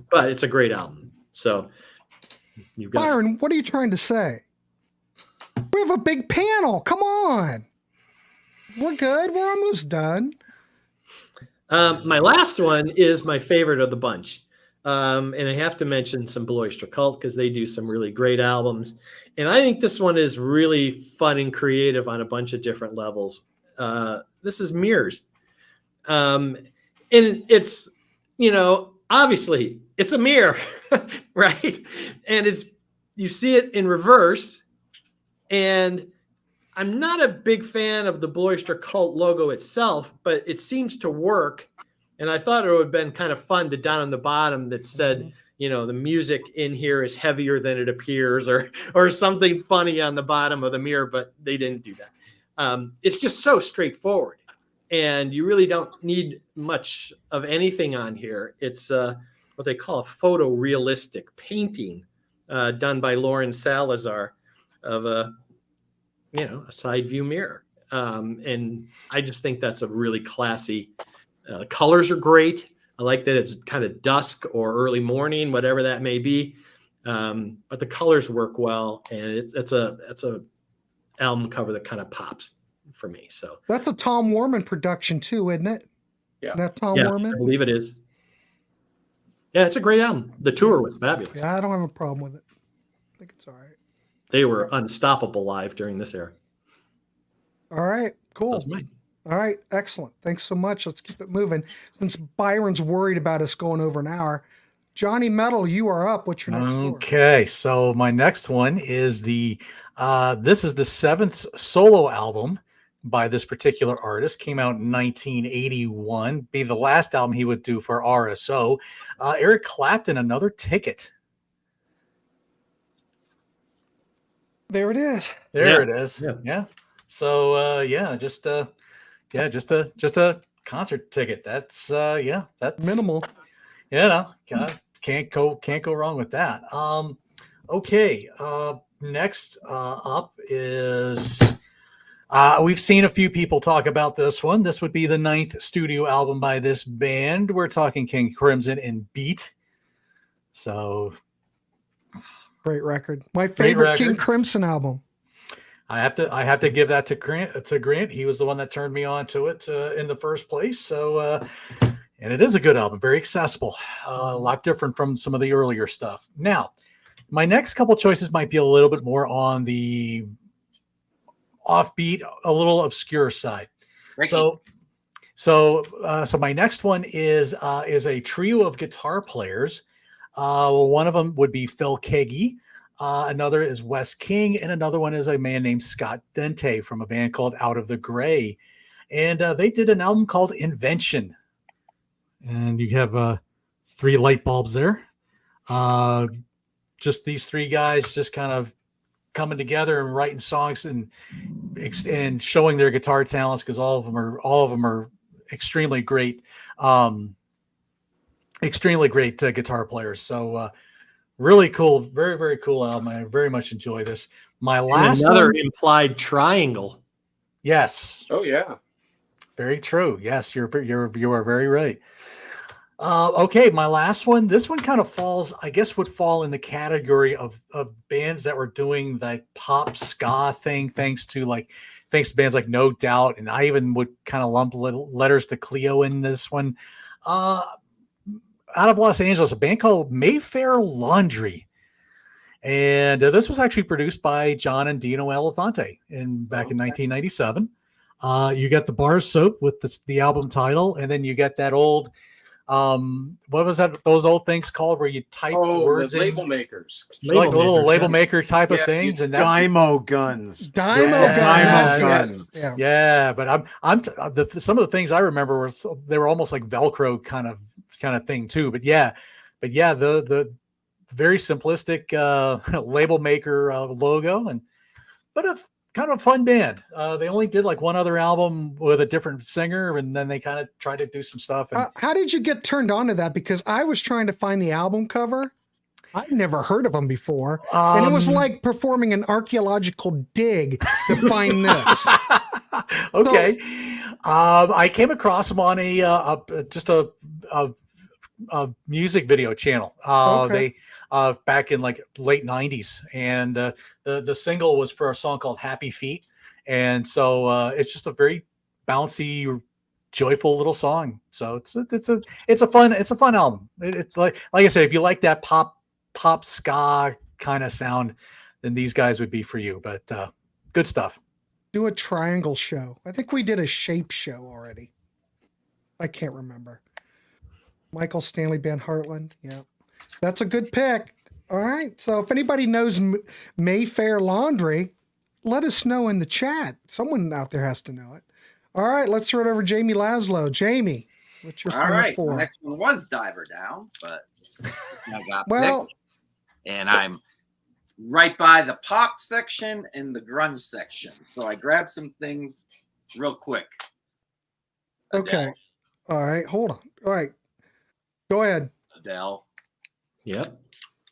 but it's a great album. So you've got Byron, what are you trying to say? We have a big panel. Come on. We're good. We're almost done. My last one is my favorite of the bunch. And I have to mention some Blue Oyster Cult because they do some really great albums. And I think this one is really fun and creative on a bunch of different levels. This is Mirrors. And it's, obviously it's a mirror, right? And you see it in reverse. And I'm not a big fan of the Blue Oyster Cult logo itself, but it seems to work. And I thought it would have been kind of fun to down on the bottom that said, the music in here is heavier than it appears, or something funny on the bottom of the mirror, but they didn't do that. It's just so straightforward. And you really don't need much of anything on here. It's what they call a photorealistic painting done by Lauren Salazar of a side view mirror. And I just think that's a really classy, the colors are great. I like that it's kind of dusk or early morning, whatever that may be. But the colors work well, and it's a album cover that kind of pops for me. So that's a Tom Worman production too, isn't it? Yeah. That Tom Worman? I believe it is. Yeah, it's a great album. The tour was fabulous. Yeah, I don't have a problem with it. I think it's all right. They were unstoppable live during this era. All right, cool. That was mine. All right, excellent. Thanks so much. Let's keep it moving. Since Byron's worried about us going over an hour, Johnny Metal, you are up. What's your next four? Okay, so my next one is this is the 7th solo album by this particular artist. Came out in 1981. Be the last album he would do for RSO. Eric Clapton, Another Ticket. There it is. There it is. Yeah. So just a concert ticket. That's that's minimal. Can't go wrong with that. Okay. Next up is We've seen a few people talk about this one. This would be the 9th studio album by this band. We're talking King Crimson and Beat. So Great record. My favorite King Crimson album. I have to give that to Grant. He was the one that turned me on to it in the first place. So, and it is a good album, very accessible, a lot different from some of the earlier stuff. Now, my next couple choices might be a little bit more on the offbeat, a little obscure side. Recchia. So my next one is a trio of guitar players. One of them would be Phil Keaggy. Another is Wes King, and another one is a man named Scott Dente from a band called Out of the Gray. And they did an album called Invention. And you have 3 light bulbs there. Just these 3 guys just kind of coming together and writing songs and showing their guitar talents, because all of them are extremely great guitar players. So really cool, very, very cool album. I very much enjoy this. My last another one, implied triangle. yes, Oh yeah. very true. Yes, you are very right. Okay, my last one. This one kind of falls, I guess, would fall in the category of bands that were doing that pop ska thing, thanks to bands like No Doubt, and I even would kind of lump Letters to Cleo in this one. Out of Los Angeles, a band called Mayfair Laundry. And this was actually produced by John and Dino Elefante back in 1997. You got the bar soap with the album title, and then you get that old, what was that? Those old things called where you type words the in? label makers. Like little label maker type of things, and that's Dymo guns. Dymo guns. Yeah. But some of the things I remember they were almost like Velcro kind of thing too. But yeah, the very simplistic label maker logo, but a kind of fun band. They only did like one other album with a different singer, and then they kind of tried to do some stuff. And How did you get turned on to that? Because I was trying to find the album cover. I'd never heard of them before. And it was like performing an archaeological dig to find this. Okay. I came across them on a music video channel. Okay. They back in like late 90s, and the single was for a song called Happy Feet, and so it's just a very bouncy, joyful little song. So it's a fun album. It's like I said, if you like that pop ska kind of sound, then these guys would be for you. But good stuff. Do a triangle show. I think we did a shape show already. I can't remember. Michael Stanley Van Hartland. Yeah. That's a good pick. All right. So if anybody knows Mayfair Laundry, let us know in the chat. Someone out there has to know it. All right. Let's throw it over to Jamie Laszlo. Jamie, what's your final four? The next one was Diver Down, but I got picked. And I'm right by the pop section and the grunge section. So I grabbed some things real quick. Okay. All right. Hold on. All right. Go ahead. Adele. Yep.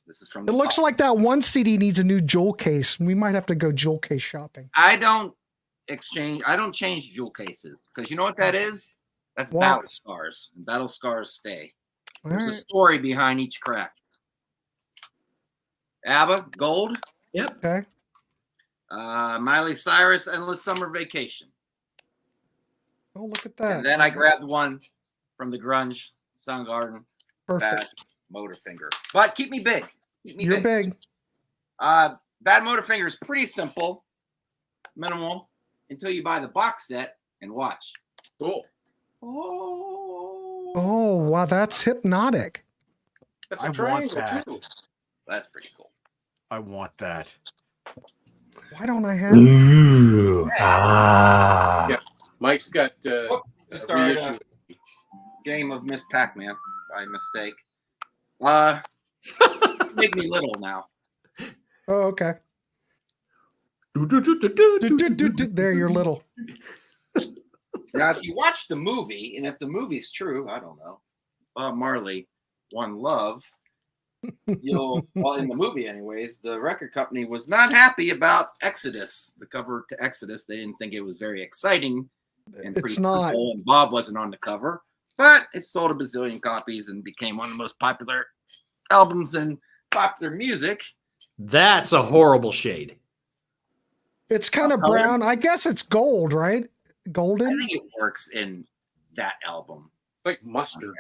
This is from It looks like that one CD needs a new jewel case. We might have to go jewel case shopping. I don't change jewel cases, because you know what that is? That's battle scars. And battle scars stay. There's a story behind each crack. ABBA, Gold. Yep. Okay. Miley Cyrus, Endless Summer Vacation. Oh, look at that. And then I grabbed one from the grunge, Soundgarden. Perfect. Bad Motorfinger. But keep me big. You're big. Bad Motorfinger is pretty simple, minimal, until you buy the box set and watch. Cool. Oh, wow. That's hypnotic. That's a triangle too. That's pretty cool. I want that. Why don't I have Ooh. Yeah. Mike's got Started a game of Miss Pac-Man by mistake. Make me little now. Oh, okay. There, you're little. Now, if you watch the movie, and if the movie's true, I don't know. Bob Marley, One Love. well, in the movie, anyways, the record company was not happy about Exodus, the cover to Exodus. They didn't think it was very exciting, and It's not. simple, and Bob wasn't on the cover, but it sold a bazillion copies and became one of the most popular albums in popular music. That's a horrible shade. It's kind of brown. I guess it's gold, right? I Golden. think it works in that album. It's like mustard.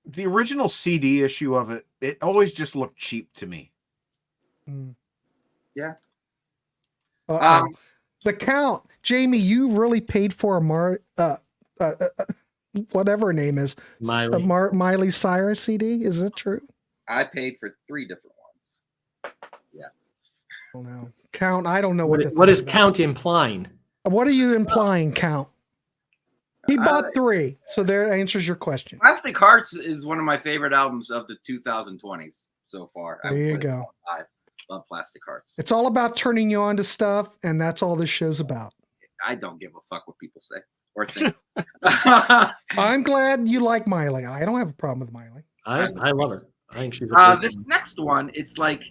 The original CD issue of it, it always just looked cheap to me. Mm. Yeah. Uh-oh. The Count, Jamie, you really paid for a whatever her name is, Miley. Miley Cyrus CD. Is it true? I paid for 3 different ones. I don't know. Count. I don't know What is Count implying? What are you implying, Count? He bought 3, so there answers your question. Plastic Hearts is one of my favorite albums of the 2020s so far. There you go. I love Plastic Hearts. It's all about turning you on to stuff, and that's all this show's about. I don't give a fuck what people say or think. I'm glad you like Miley. I don't have a problem with Miley. I love her. I think she's a This next one, it's like,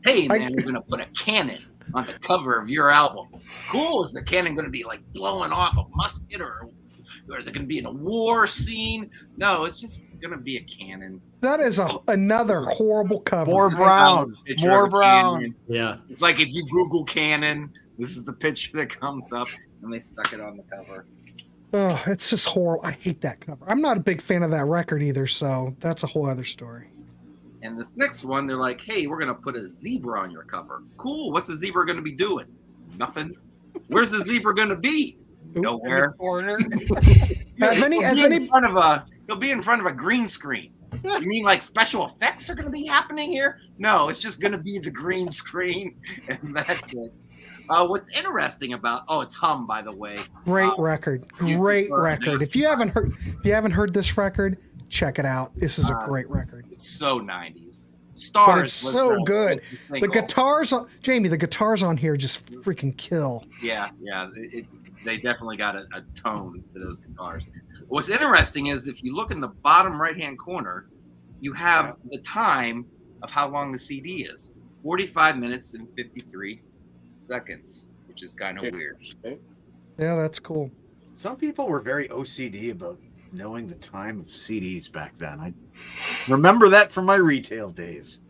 hey man, you're gonna put a cannon on the cover of your album. Cool. Is the cannon gonna be like blowing off a musket, or is it gonna be in a war scene? No, it's just gonna be a cannon. That is another horrible cover. More brown. Picture More of a brown. cannon. Yeah. It's like if you Google cannon, this is the picture that comes up, and they stuck it on the cover. Oh, it's just horrible. I hate that cover. I'm not a big fan of that record either, so that's a whole other story. And this next one, they're like, hey, we're going to put a zebra on your cover. Cool. What's the zebra going to be doing? Nothing. Where's the zebra going to be? Nowhere. Corner. He'll be in front of a green screen. You mean like special effects are going to be happening here? No, it's just going to be the green screen, and that's it. What's interesting about it's Hum, by the way. Great record. Great record. If you haven't heard this record, check it out. This is a great record. It's so 90s. Stars. But it's so good. The guitars, Jamie, the guitars on here just freaking kill. Yeah. They definitely got a tone to those guitars. What's interesting is if you look in the bottom right-hand corner, you have the time of how long the CD is. 45 minutes and 53 seconds, which is kind of weird. Yeah, that's cool. Some people were very OCD about knowing the time of CDs back then. I remember that from my retail days.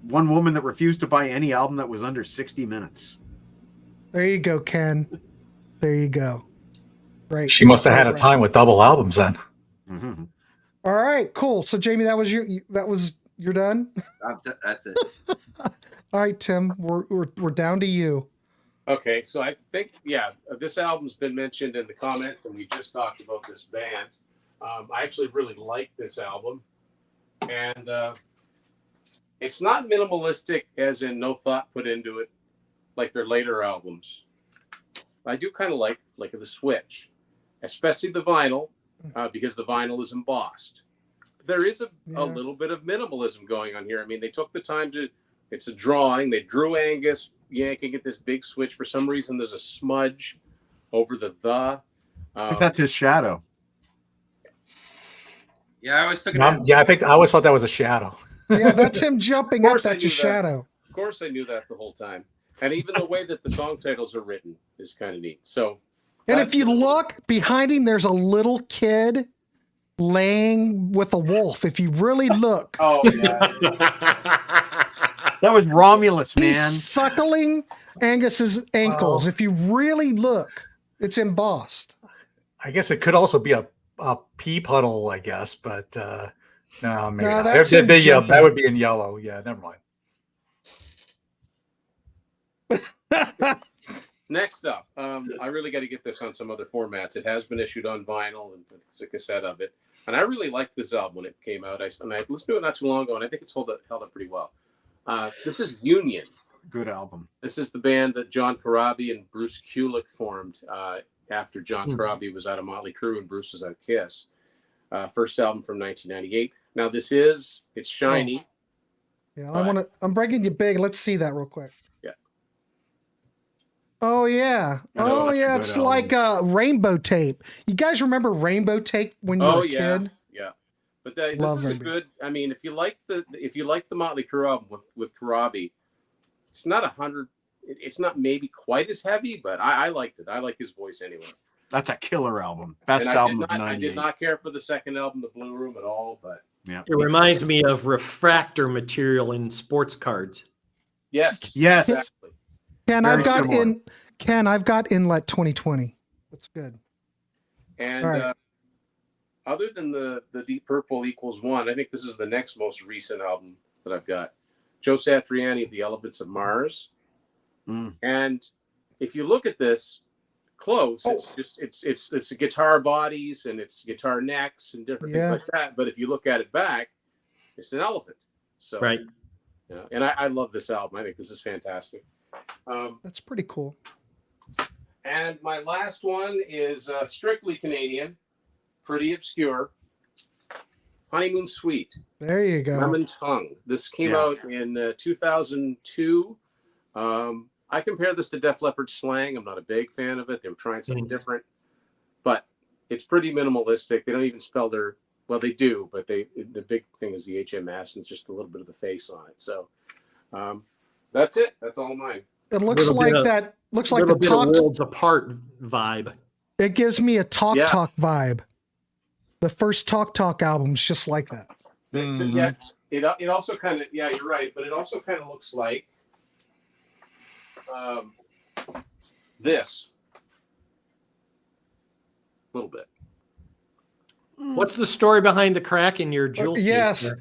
One woman that refused to buy any album that was under 60 minutes. There you go, Ken. There you go. Right. She must have had a time with double albums then. Mm-hmm. All right, cool. So Jamie, you're done. That's it. All right, Tim, we're down to you. Okay, so I think, this album's been mentioned in the comments, and we just talked about this band. I actually really like this album, and it's not minimalistic as in no thought put into it, like their later albums. I do kind of like the switch, especially the vinyl, because the vinyl is embossed. There is a little bit of minimalism going on here. I mean, they took the time it's a drawing. They drew Angus yanking at this big switch. For some reason, there's a smudge over the. I think that's his shadow. Yeah, I always took it. I always thought that was a shadow. Yeah, that's him jumping up. That's your shadow. Of course, I knew that the whole time. And even the way that the song titles are written is kind of neat. So, and if you look behind him, there's a little kid laying with a wolf. If you really look, that was Romulus, man. He's suckling Angus's ankles. If you really look, it's embossed. I guess it could also be a pea puddle, I guess, but no, maybe No, not. that's That'd be him that would be in yellow. Yeah, never mind. Next up, I really got to get this on some other formats. It has been issued on vinyl, and it's a cassette of it. And I really liked this album when it came out. I listened to it not too long ago, and I think it's held up pretty well. This is Union. Good album. This is the band that John Corabi and Bruce Kulick formed after John Corabi was out of Motley Crue and Bruce was out of Kiss. First album from 1998. Now it's shiny. Yeah, I'm breaking you big. Let's see that real quick. Yeah. Oh yeah. Oh yeah. It's like rainbow tape. You guys remember rainbow tape when you were a kid? Yeah. But this Love is a Red Beard. good. I mean, if you like the Motley Crue album with Karabi, it's not 100. It's not maybe quite as heavy, but I liked it. I like his voice anyway. That's a killer album. Best And album of I '98. did not care for the second album, The Blue Room, at all. But Yeah. It reminds me of refractor material in sports cards. yes, Yes. exactly. Ken, Very I've got similar. I've got Inlet 2020. That's good. And All right. other than the Deep Purple equals one, I think this is the next most recent album that I've got. Joe Satriani, The Elephants of Mars. Mm. And if you look at this close, it's the guitar bodies and it's guitar necks and different things like that. But if you look at it back, it's an elephant. So Right. yeah, and I love this album. I think this is fantastic. That's pretty cool. And my last one is strictly Canadian, pretty obscure. Honeymoon Suite, There you go. Lemon Tongue. This came out in 2002. I compare this to Def Leppard Slang. I'm not a big fan of it. They were trying something different, but it's pretty minimalistic. They don't even spell their, well, they do, but the big thing is the HMS and just a little bit of the face on it. So that's it. That's all mine. It looks Little like bit of- that. Looks like Little the bit of talk. Worlds Apart vibe. It gives me a Talk Yeah. Talk vibe. The first Talk Talk album's just like that. Yeah, it also kind of, yeah, you're right, but it also kind of looks like this a little bit. What's the story behind the crack in your jewel case Yes. there?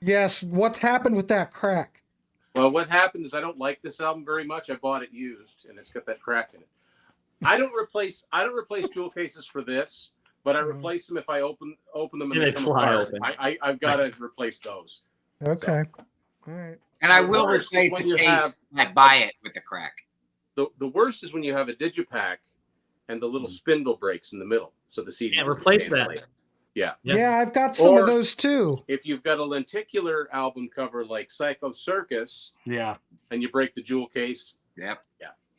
Yes. What's happened with that crack? Well, what happened is I don't like this album very much. I bought it used, and it's got that crack in it. I don't replace jewel cases for this, but I replace them if I open them and they come fly apart. open. I've got to replace those. Okay. All right. And I The will worst is replace when the you case have- when I buy it with a crack. The worst is when you have a digipack and the little spindle breaks in the middle, so the CD Can't doesn't replace stay in that. place. Yeah. Yeah. Yeah, I've got some of Or- those too. If you've got a lenticular album cover like Psycho Circus Yeah. and you break the jewel case, Yep.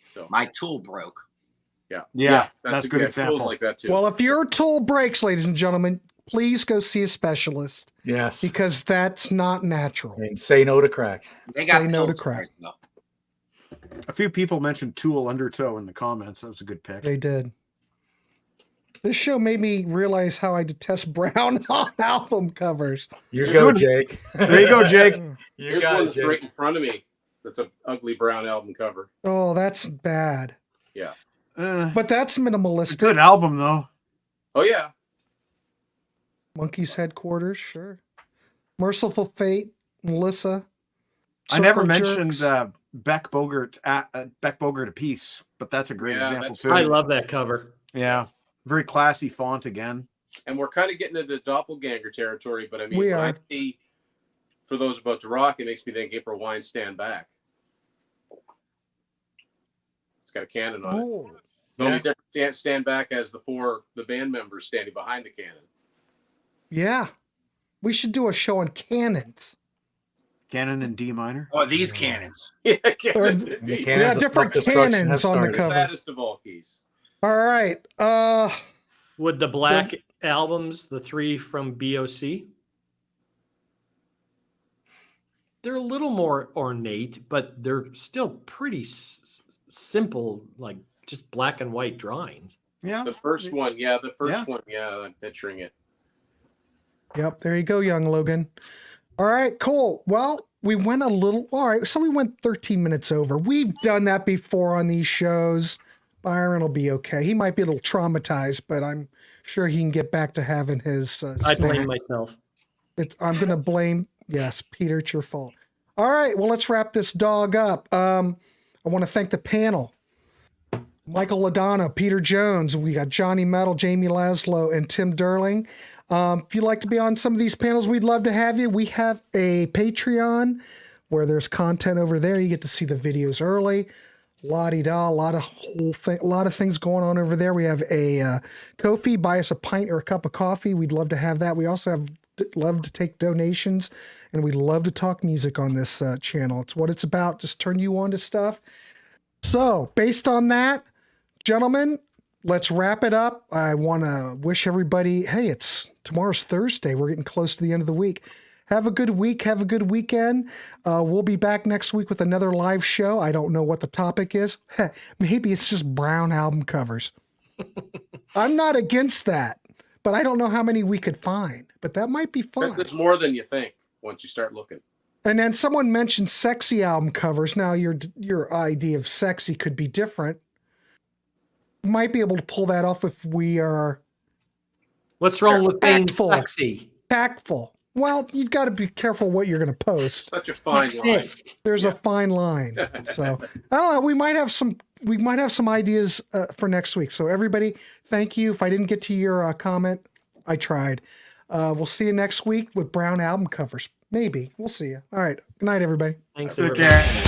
so My tool broke. Yeah. That's a good tools example. like that too. Well, if your tool breaks, ladies and gentlemen, please go see a specialist Yes. because that's not natural. And say no to crack. They got Say no to pills for crack. it, though. A few people mentioned Tool Undertow in the comments. That was a good pick. They did. This show made me realize how I detest brown on album covers. You go, Good. Jake. There you go, Jake. You Here's got one it, that's right Jake. in front of me. That's an ugly brown album cover. Oh, that's bad. Yeah. But that's It's a minimalistic. good album, though. Oh yeah. Monkey's Headquarters, sure. Merciful Fate, Melissa. I never Circle mentioned Jerks. Beck Bogart a piece, but that's a great Yeah, example that's too. I love that cover. Yeah, very classy font again. And we're kind of getting into doppelganger territory, but I mean, We when I are. see, for those about to rock, it makes me think April Wine Stand Back. It's got a cannon on it. Oh, The only difference, Stand Back has the band members standing behind the cannon. yeah. We should do a show on cannons. Canon in D minor. Oh, these cannons. Yeah, Or- cannon. The indeed. cannons Yeah, of different self-destruction cannons has on the started. cover. Saddest of all keys. All right. Would the Black albums, the three from BOC, they're a little more ornate, but they're still pretty simple, like just black and white drawings. Yeah, The first one, yeah. The first Yeah. one, yeah. I'm picturing it. Yep, there you go, young Logan. All right, cool. Well, we went a little, all right, so we went 13 minutes over. We've done that before on these shows. Byron will be okay. He might be a little traumatized, but I'm sure he can get back to having his I snack. blame myself. I'm going to blame, yes, Peter, it's your fault. All right, well, let's wrap this dog up. I want to thank the panel. Michael Ladonna, Peter Jones, we got Johnny Metal, Jamie Laszlo, and Tim Derling. If you'd like to be on some of these panels, we'd love to have you. We have a Patreon where there's content over there. You get to see the videos early. La-di-da, a lot of things going on over there. We have a Ko-fi, buy us a pint or a cup of coffee. We'd love to have that. We also love to take donations, and we'd love to talk music on this channel. It's what it's about. Just turn you on to stuff. So, based on that, gentlemen, let's wrap it up. I want to wish everybody, hey, it's tomorrow's Thursday. We're getting close to the end of the week. Have a good week. Have a good weekend. We'll be back next week with another live show. I don't know what the topic is. Maybe it's just brown album covers. I'm not against that, but I don't know how many we could find. But that might be fun. There's more than you think once you start looking. And then someone mentioned sexy album covers. Now your idea of sexy could be different. Might be able to pull that off if we are. What's wrong with being Tactful. sexy? Tactful. Well, you've got to be careful what you're going to post. Such a fine line. Sexist. There's a fine line. So I don't know. We might have some ideas for next week. So everybody, thank you. If I didn't get to your comment, I tried. We'll see you next week with brown album covers. Maybe. We'll see you. All right. Good night, everybody. Thanks, Take everybody. care.